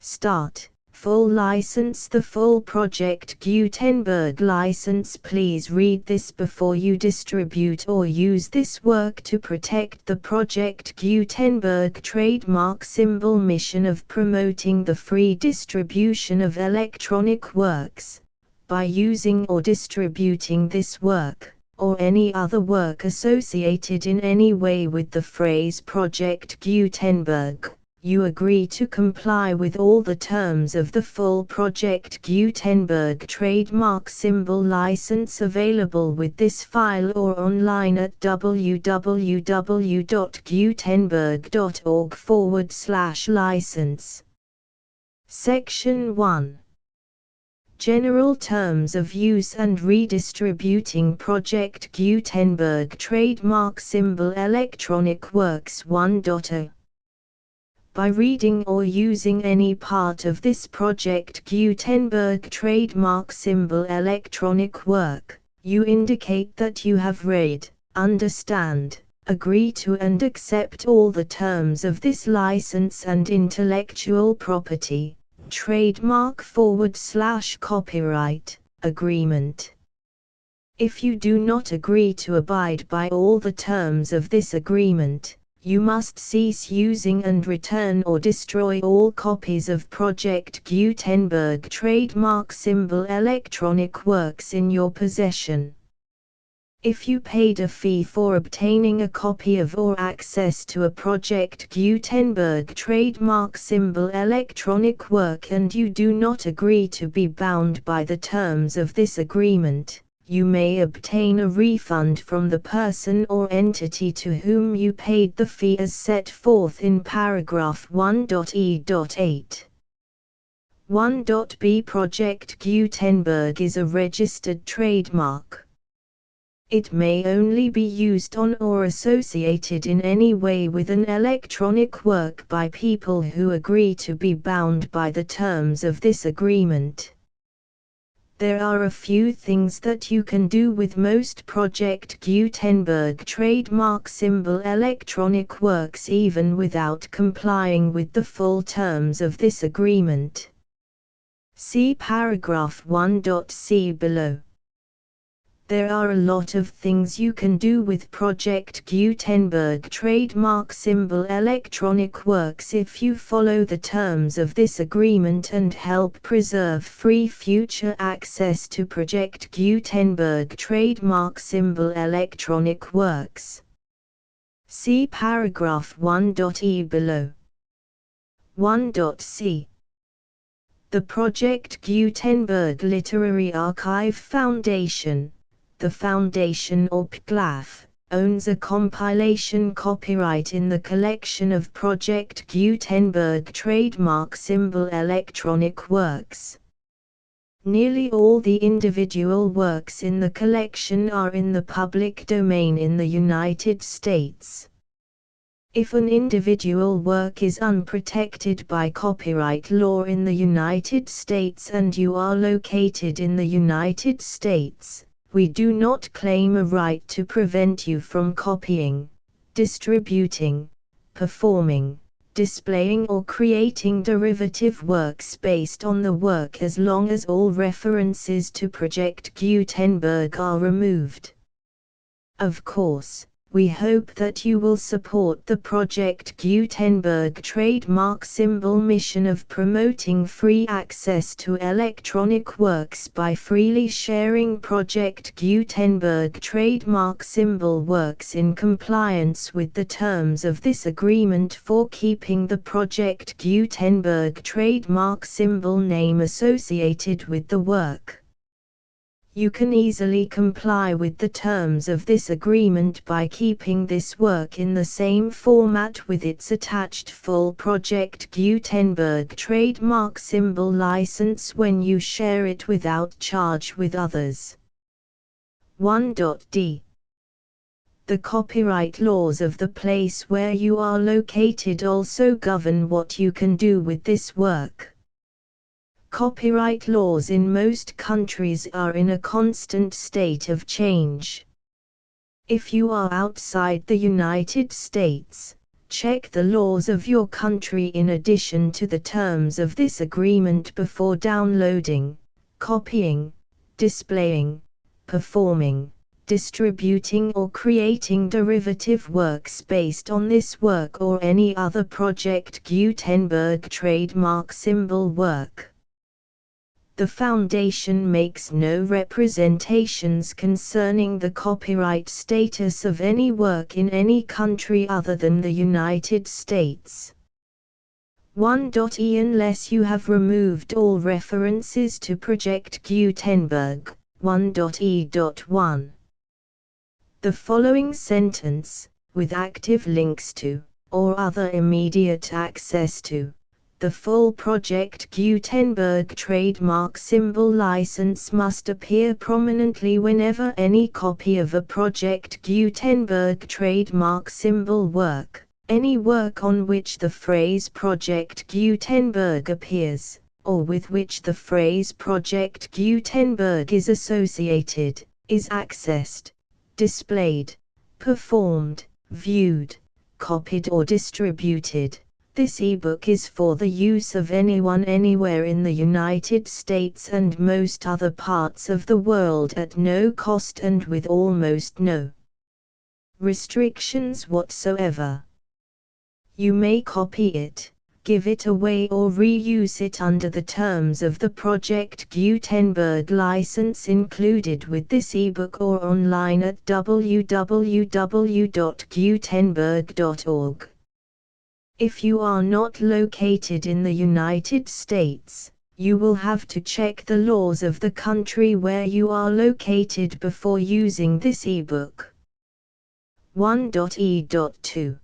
Start. Full license. The full Project Gutenberg license. Please read this before you distribute or use this work to protect the Project Gutenberg trademark symbol mission of promoting the free distribution of electronic works, by using or distributing this work, or any other work associated in any way with the phrase Project Gutenberg. you agree to comply with all the terms of the full Project Gutenberg trademark symbol license available with this file or online at www.gutenberg.org/license. Section 1. General Terms of Use and Redistributing Project Gutenberg Trademark Symbol Electronic Works 1.0. By reading or using any part of this Project Gutenberg trademark symbol electronic work, you indicate that you have read, understand, agree to and accept all the terms of this license and intellectual property, trademark/copyright, agreement. If you do not agree to abide by all the terms of this agreement, you must cease using and return or destroy all copies of Project Gutenberg trademark symbol electronic works in your possession. If you paid a fee for obtaining a copy of or access to a Project Gutenberg trademark symbol electronic work and you do not agree to be bound by the terms of this agreement, you may obtain a refund from the person or entity to whom you paid the fee as set forth in paragraph 1.e.8. 1.b Project Gutenberg is a registered trademark. It may only be used on or associated in any way with an electronic work by people who agree to be bound by the terms of this agreement. There are a few things that you can do with most Project Gutenberg trademark symbol electronic works even without complying with the full terms of this agreement. See paragraph 1.c below. There are a lot of things you can do with Project Gutenberg trademark symbol electronic works if you follow the terms of this agreement and help preserve free future access to Project Gutenberg trademark symbol electronic works. See paragraph 1.e below. 1.c. The Project Gutenberg Literary Archive Foundation, the Foundation or PGLAF, owns a compilation copyright in the collection of Project Gutenberg trademark symbol electronic works. Nearly all the individual works in the collection are in the public domain in the United States. If an individual work is unprotected by copyright law in the United States and you are located in the United States, we do not claim a right to prevent you from copying, distributing, performing, displaying or creating derivative works based on the work as long as all references to Project Gutenberg are removed. Of course, we hope that you will support the Project Gutenberg trademark symbol mission of promoting free access to electronic works by freely sharing Project Gutenberg trademark symbol works in compliance with the terms of this agreement for keeping the Project Gutenberg trademark symbol name associated with the work. You can easily comply with the terms of this agreement by keeping this work in the same format with its attached full Project Gutenberg trademark symbol license when you share it without charge with others. 1.d. The copyright laws of the place where you are located also govern what you can do with this work. Copyright laws in most countries are in a constant state of change. If you are outside the United States, check the laws of your country in addition to the terms of this agreement before downloading, copying, displaying, performing, distributing or creating derivative works based on this work or any other Project Gutenberg trademark symbol work. The Foundation makes no representations concerning the copyright status of any work in any country other than the United States. 1.e unless you have removed all references to Project Gutenberg. 1.e.1. The following sentence, with active links to, or other immediate access to, the full Project Gutenberg trademark symbol license must appear prominently whenever any copy of a Project Gutenberg trademark symbol work, any work on which the phrase Project Gutenberg appears, or with which the phrase Project Gutenberg is associated, is accessed, displayed, performed, viewed, copied or distributed. This ebook is for the use of anyone anywhere in the United States and most other parts of the world at no cost and with almost no restrictions whatsoever. You may copy it, give it away or reuse it under the terms of the Project Gutenberg license included with this ebook or online at www.gutenberg.org. If you are not located in the United States, you will have to check the laws of the country where you are located before using this ebook. 1.e.2.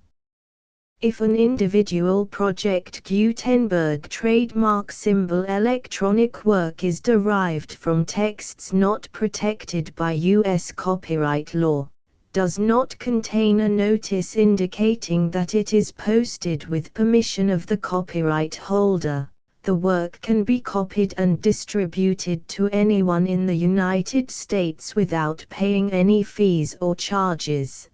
If an individual Project Gutenberg trademark symbol electronic work is derived from texts not protected by U.S. copyright law, does not contain a notice indicating that it is posted with permission of the copyright holder, the work can be copied and distributed to anyone in the United States without paying any fees or charges.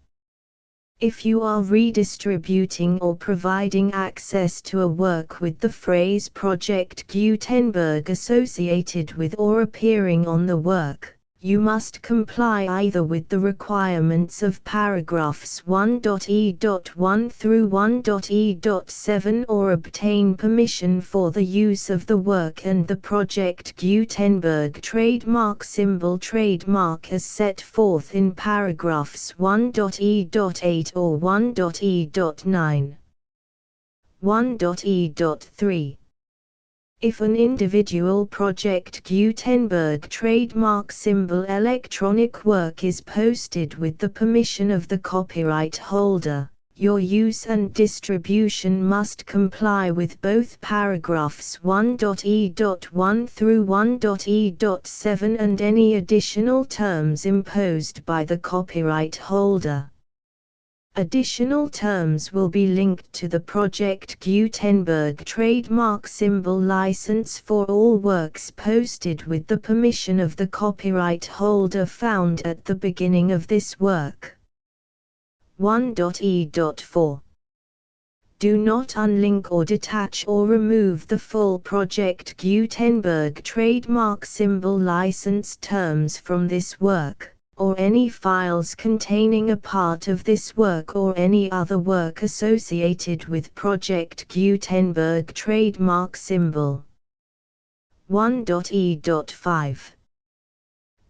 If you are redistributing or providing access to a work with the phrase Project Gutenberg associated with or appearing on the work, you must comply either with the requirements of paragraphs 1.e.1 through 1.e.7 or obtain permission for the use of the work and the Project Gutenberg trademark symbol trademark as set forth in paragraphs 1.e.8 or 1.e.9. 1.e.3. If an individual Project Gutenberg trademark symbol electronic work is posted with the permission of the copyright holder, your use and distribution must comply with both paragraphs 1.e.1 through 1.e.7 and any additional terms imposed by the copyright holder. Additional terms will be linked to the Project Gutenberg trademark symbol license for all works posted with the permission of the copyright holder found at the beginning of this work. 1.e.4. Do not unlink or detach or remove the full Project Gutenberg trademark symbol license terms from this work, or any files containing a part of this work or any other work associated with Project Gutenberg trademark symbol. 1.e.5.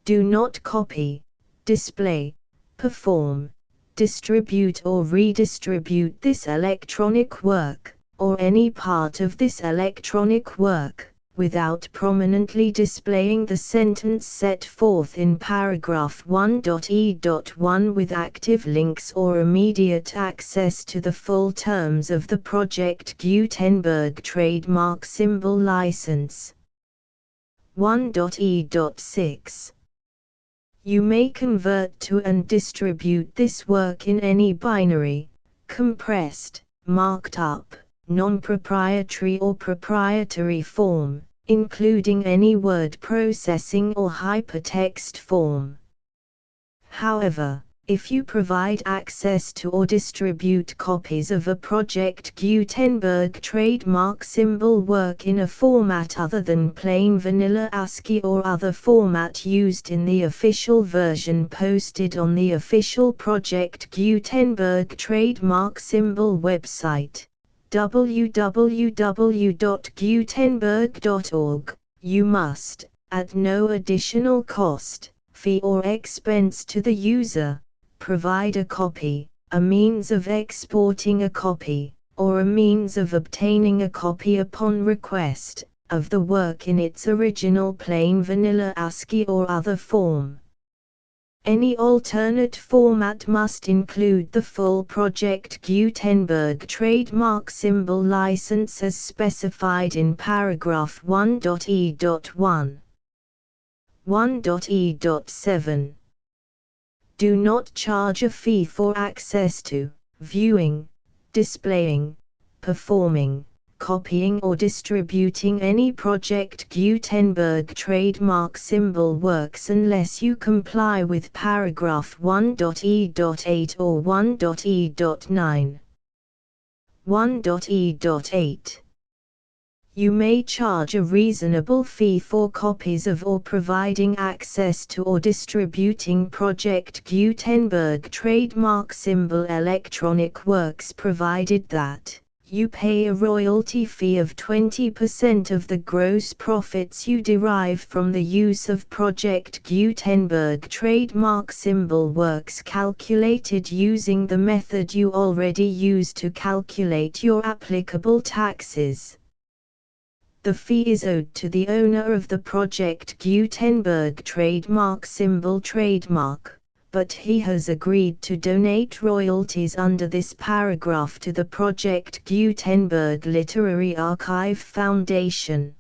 Do not copy, display, perform, distribute or redistribute this electronic work, or any part of this electronic work, without prominently displaying the sentence set forth in paragraph 1.e.1 with active links or immediate access to the full terms of the Project Gutenberg trademark symbol license. 1.e.6. You may convert to and distribute this work in any binary, compressed, marked up, non-proprietary or proprietary form, including any word processing or hypertext form. However, if you provide access to or distribute copies of a Project Gutenberg trademark symbol work in a format other than plain vanilla ASCII or other format used in the official version posted on the official Project Gutenberg trademark symbol website, www.gutenberg.org, you must, at no additional cost, fee or expense to the user, provide a copy, a means of exporting a copy, or a means of obtaining a copy upon request, of the work in its original plain vanilla ASCII or other form. Any alternate format must include the full Project Gutenberg trademark symbol license as specified in paragraph 1.e.1. 1.e.7. Do not charge a fee for access to, viewing, displaying, performing, copying or distributing any Project Gutenberg trademark symbol works unless you comply with paragraph 1.e.8 or 1.e.9. 1.e.8. You may charge a reasonable fee for copies of or providing access to or distributing Project Gutenberg trademark symbol electronic works provided that you pay a royalty fee of 20% of the gross profits you derive from the use of Project Gutenberg trademark symbol works calculated using the method you already use to calculate your applicable taxes. The fee is owed to the owner of the Project Gutenberg trademark symbol trademark, but he has agreed to donate royalties under this paragraph to the Project Gutenberg Literary Archive Foundation.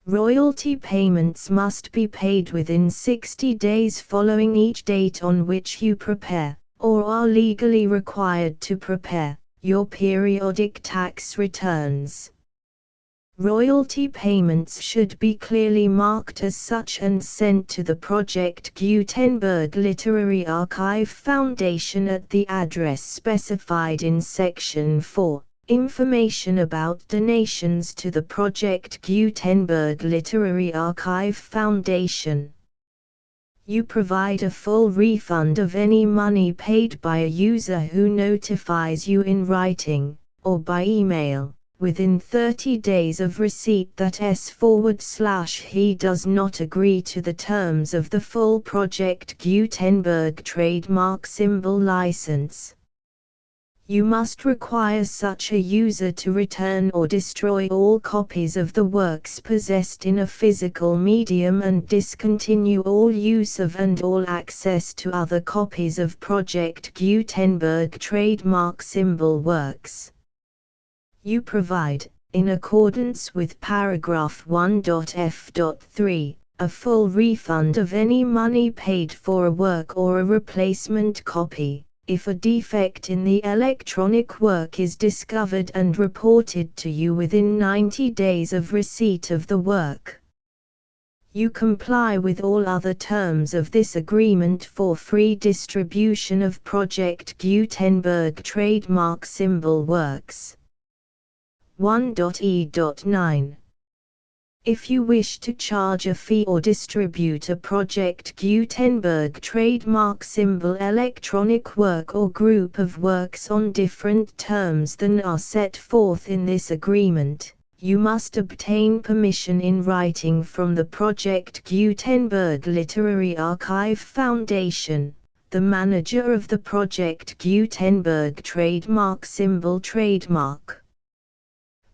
Royalty payments must be paid within 60 days following each date on which you prepare, or are legally required to prepare, your periodic tax returns. Royalty payments should be clearly marked as such and sent to the Project Gutenberg Literary Archive Foundation at the address specified in Section 4, Information about donations to the Project Gutenberg Literary Archive Foundation. You provide a full refund of any money paid by a user who notifies you in writing, or by email, within 30 days of receipt that he does not agree to the terms of the full Project Gutenberg trademark symbol license. You must require such a user to return or destroy all copies of the works possessed in a physical medium and discontinue all use of and all access to other copies of Project Gutenberg trademark symbol works. You provide, in accordance with paragraph 1.f.3, a full refund of any money paid for a work or a replacement copy, if a defect in the electronic work is discovered and reported to you within 90 days of receipt of the work. You comply with all other terms of this agreement for free distribution of Project Gutenberg trademark symbol works. 1.e.9. If you wish to charge a fee or distribute a Project Gutenberg trademark symbol electronic work or group of works on different terms than are set forth in this agreement, you must obtain permission in writing from the Project Gutenberg Literary Archive Foundation, the manager of the Project Gutenberg trademark symbol trademark.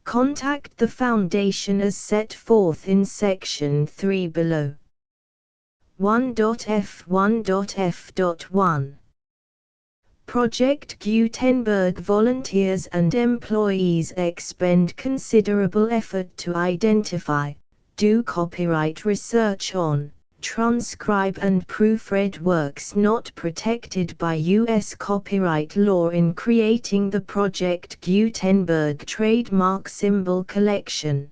Contact the Foundation as set forth in Section 3 below. 1.f1.f.1. Project Gutenberg volunteers and employees expend considerable effort to identify, do copyright research on, transcribe and proofread works not protected by U.S. copyright law in creating the Project Gutenberg trademark symbol collection.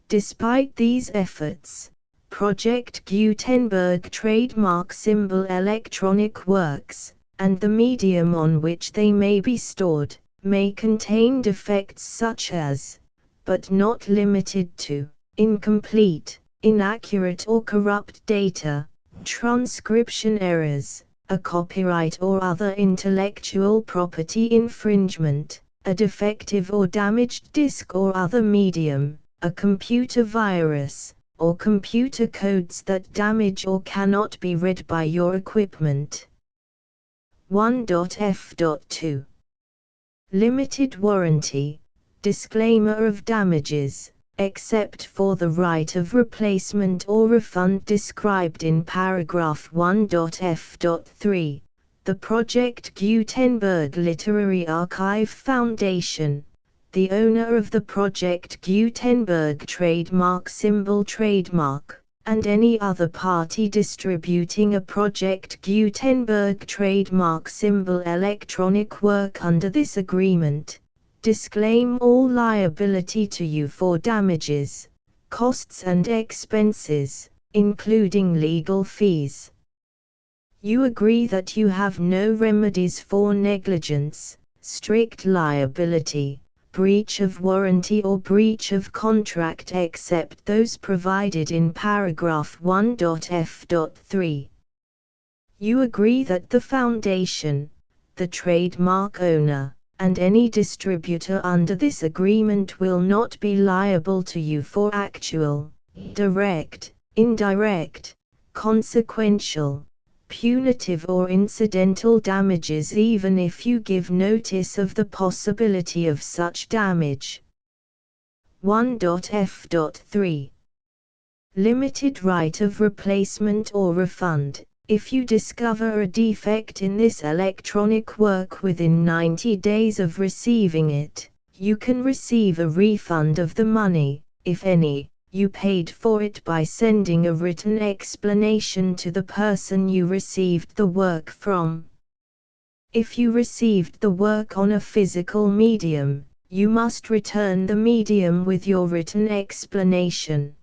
Despite these efforts, Project Gutenberg trademark symbol electronic works, and the medium on which they may be stored, may contain defects such as, but not limited to, incomplete, inaccurate or corrupt data, transcription errors, a copyright or other intellectual property infringement, a defective or damaged disk or other medium, a computer virus, or computer codes that damage or cannot be read by your equipment. 1.f.2. Limited warranty. Disclaimer of damages, except for the right of replacement or refund described in paragraph 1.f.3. The Project Gutenberg Literary Archive Foundation, the owner of the Project Gutenberg trademark symbol trademark, and any other party distributing a Project Gutenberg trademark symbol electronic work under this agreement, disclaim all liability to you for damages, costs and expenses, including legal fees. You agree that you have no remedies for negligence, strict liability, breach of warranty or breach of contract except those provided in paragraph 1.f.3. You agree that the foundation, the trademark owner, and any distributor under this agreement will not be liable to you for actual, direct, indirect, consequential, punitive or incidental damages even if you give notice of the possibility of such damage. 1.f.3. Limited right of replacement or refund. If you discover a defect in this electronic work within 90 days of receiving it, you can receive a refund of the money, if any, you paid for it by sending a written explanation to the person you received the work from. If you received the work on a physical medium, you must return the medium with your written explanation.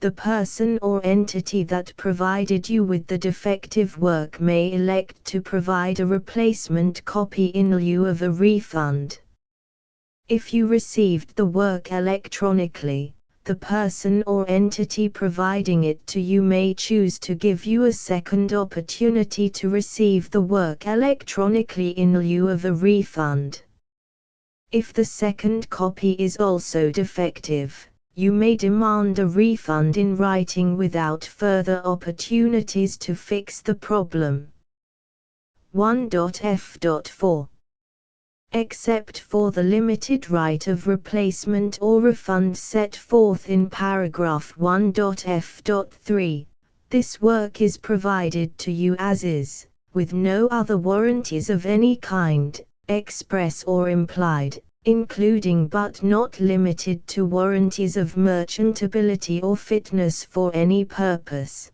The person or entity that provided you with the defective work may elect to provide a replacement copy in lieu of a refund. If you received the work electronically, the person or entity providing it to you may choose to give you a second opportunity to receive the work electronically in lieu of a refund. If the second copy is also defective, you may demand a refund in writing without further opportunities to fix the problem. 1.f.4. Except for the limited right of replacement or refund set forth in paragraph 1.f.3, this work is provided to you as is, with no other warranties of any kind, express or implied, including but not limited to warranties of merchantability or fitness for any purpose.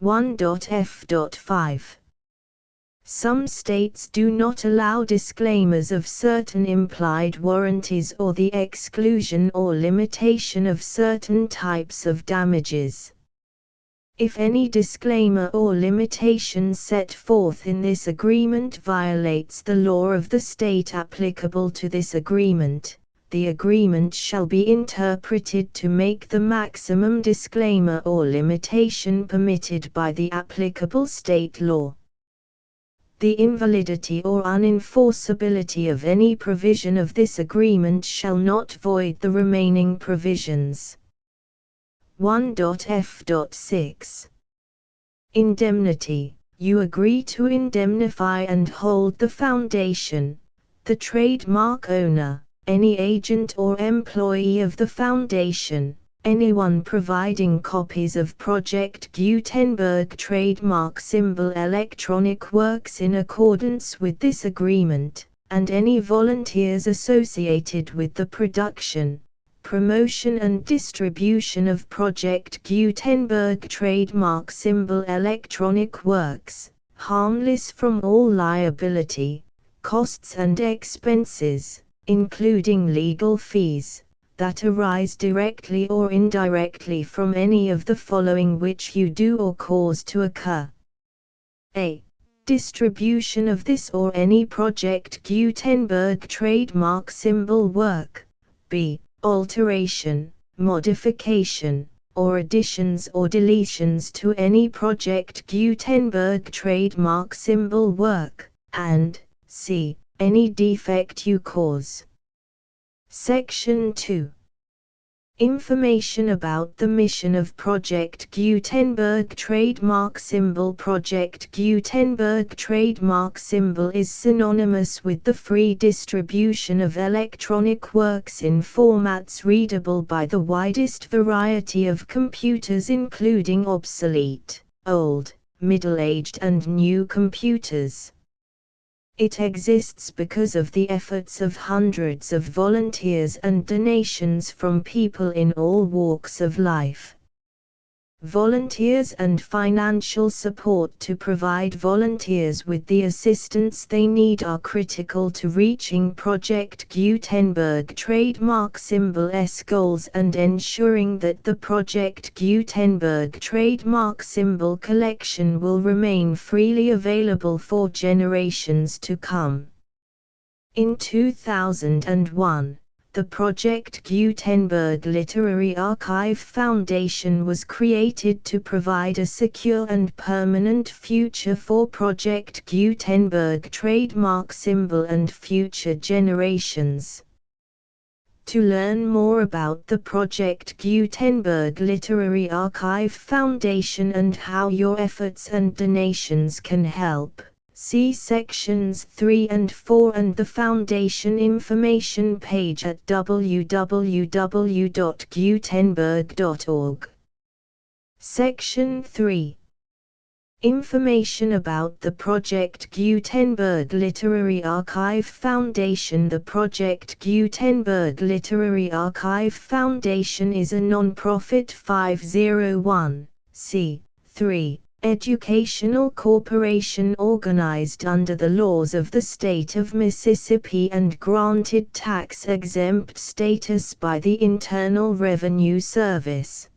1.f.5. Some states do not allow disclaimers of certain implied warranties or the exclusion or limitation of certain types of damages. If any disclaimer or limitation set forth in this agreement violates the law of the state applicable to this agreement, the agreement shall be interpreted to make the maximum disclaimer or limitation permitted by the applicable state law. The invalidity or unenforceability of any provision of this agreement shall not void the remaining provisions. 1.f.6. Indemnity. You agree to indemnify and hold the foundation, the trademark owner, any agent or employee of the foundation, anyone providing copies of Project Gutenberg trademark symbol electronic works in accordance with this agreement, and any volunteers associated with the production, promotion and distribution of Project Gutenberg trademark symbol electronic works, harmless from all liability, costs and expenses, including legal fees, that arise directly or indirectly from any of the following which you do or cause to occur. A. Distribution of this or any Project Gutenberg trademark symbol work. B. Alteration, modification, or additions or deletions to any Project Gutenberg trademark symbol work, and C. Any defect you cause. Section 2. Information about the mission of Project Gutenberg trademark symbol. Project Gutenberg trademark symbol is synonymous with the free distribution of electronic works in formats readable by the widest variety of computers, including obsolete, old, middle-aged and new computers. It exists because of the efforts of hundreds of volunteers and donations from people in all walks of life. Volunteers and financial support to provide volunteers with the assistance they need are critical to reaching Project Gutenberg trademark symbol's goals and ensuring that the Project Gutenberg trademark symbol collection will remain freely available for generations to come. In 2001, the Project Gutenberg Literary Archive Foundation was created to provide a secure and permanent future for Project Gutenberg trademark symbol and future generations. To learn more about the Project Gutenberg Literary Archive Foundation and how your efforts and donations can help, see sections 3 and 4 and the Foundation information page at www.gutenberg.org. Section 3. Information about the Project Gutenberg Literary Archive Foundation. The Project Gutenberg Literary Archive Foundation is a non-profit 501(c)(3) educational corporation organized under the laws of the state of Mississippi and granted tax-exempt status by the Internal Revenue Service.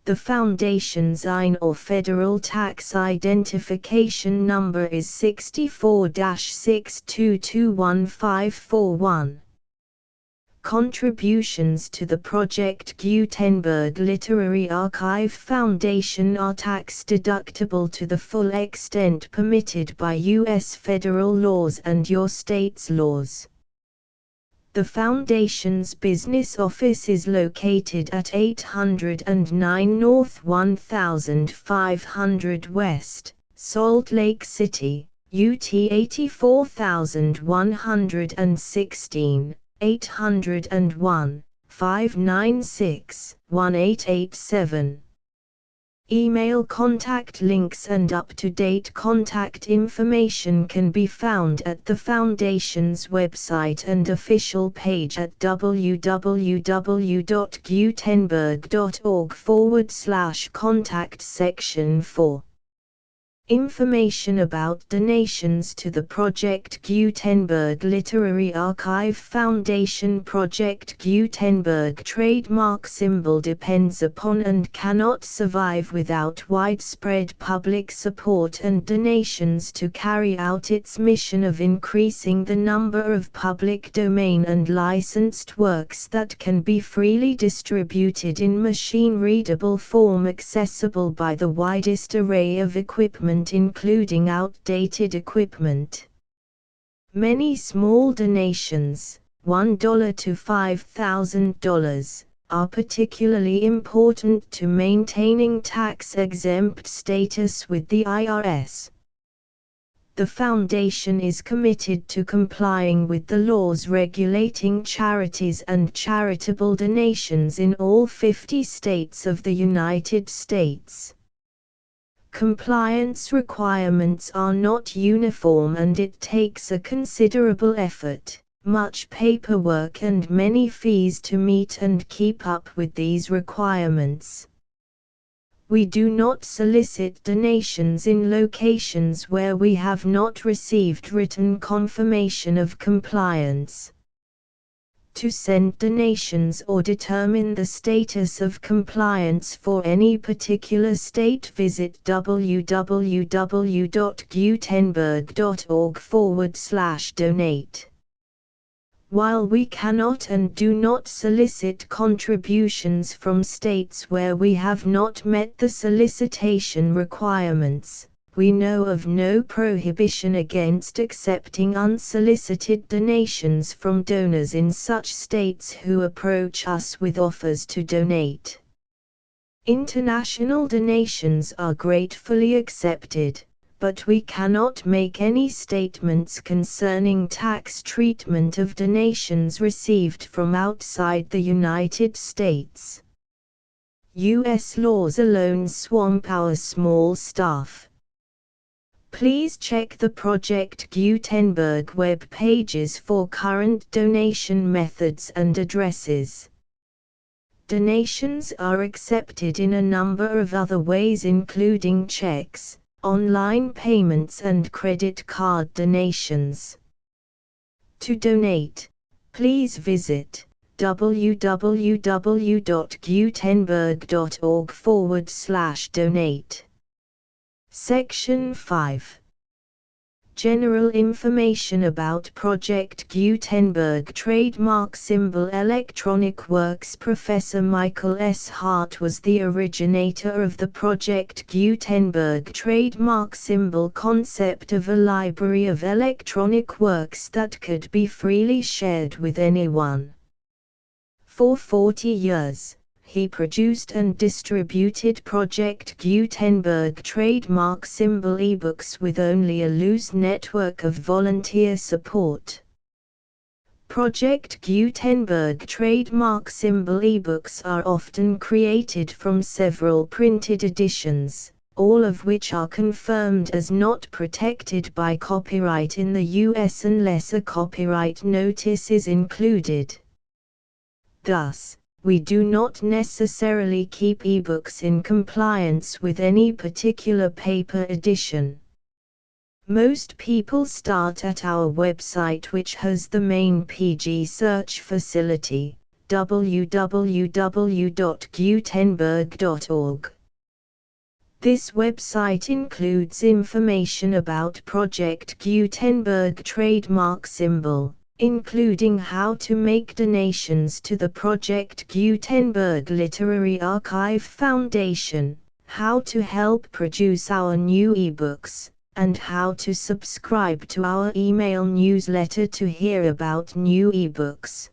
The Foundation's IN or Federal Tax Identification Number is 64-6221541. Contributions to the Project Gutenberg Literary Archive Foundation are tax-deductible to the full extent permitted by U.S. federal laws and your state's laws. The Foundation's business office is located at 809 North 1500 West, Salt Lake City, UT 84116. 801-596-1887. Email contact links and up-to-date contact information can be found at the Foundation's website and official page at www.gutenberg.org/contact section 4. Information about donations to the Project Gutenberg Literary Archive Foundation. Project Gutenberg trademark symbol depends upon and cannot survive without widespread public support and donations to carry out its mission of increasing the number of public domain and licensed works that can be freely distributed in machine-readable form accessible by the widest array of equipment, including outdated equipment. Many small donations, $1 to $5,000, are particularly important to maintaining tax-exempt status with the IRS. The Foundation is committed to complying with the laws regulating charities and charitable donations in all 50 states of the United States. Compliance requirements are not uniform and it takes a considerable effort, much paperwork and many fees to meet and keep up with these requirements. We do not solicit donations in locations where we have not received written confirmation of compliance. To send donations or determine the status of compliance for any particular state, visit www.gutenberg.org/donate. While we cannot and do not solicit contributions from states where we have not met the solicitation requirements, We know of no prohibition against accepting unsolicited donations from donors in such states who approach us with offers to donate. International donations are gratefully accepted, but we cannot make any statements concerning tax treatment of donations received from outside the United States. U.S. laws alone swamp our small staff. Please check the Project Gutenberg web pages for current donation methods and addresses. Donations are accepted in a number of other ways, including checks, online payments and credit card donations. To donate, please visit www.gutenberg.org/donate. Section 5. General information about Project Gutenberg Trademark Symbol Electronic Works. Professor Michael S. Hart was the originator of the Project Gutenberg trademark symbol concept of a library of electronic works that could be freely shared with anyone. For 40 years, he produced and distributed Project Gutenberg trademark symbol ebooks with only a loose network of volunteer support. Project Gutenberg trademark symbol ebooks are often created from several printed editions, all of which are confirmed as not protected by copyright in the US unless a copyright notice is included. Thus, we do not necessarily keep ebooks in compliance with any particular paper edition. Most people start at our website, which has the main PG search facility, www.gutenberg.org. This website includes information about Project Gutenberg trademark symbol, including how to make donations to the Project Gutenberg Literary Archive Foundation, how to help produce our new ebooks, and how to subscribe to our email newsletter to hear about new ebooks.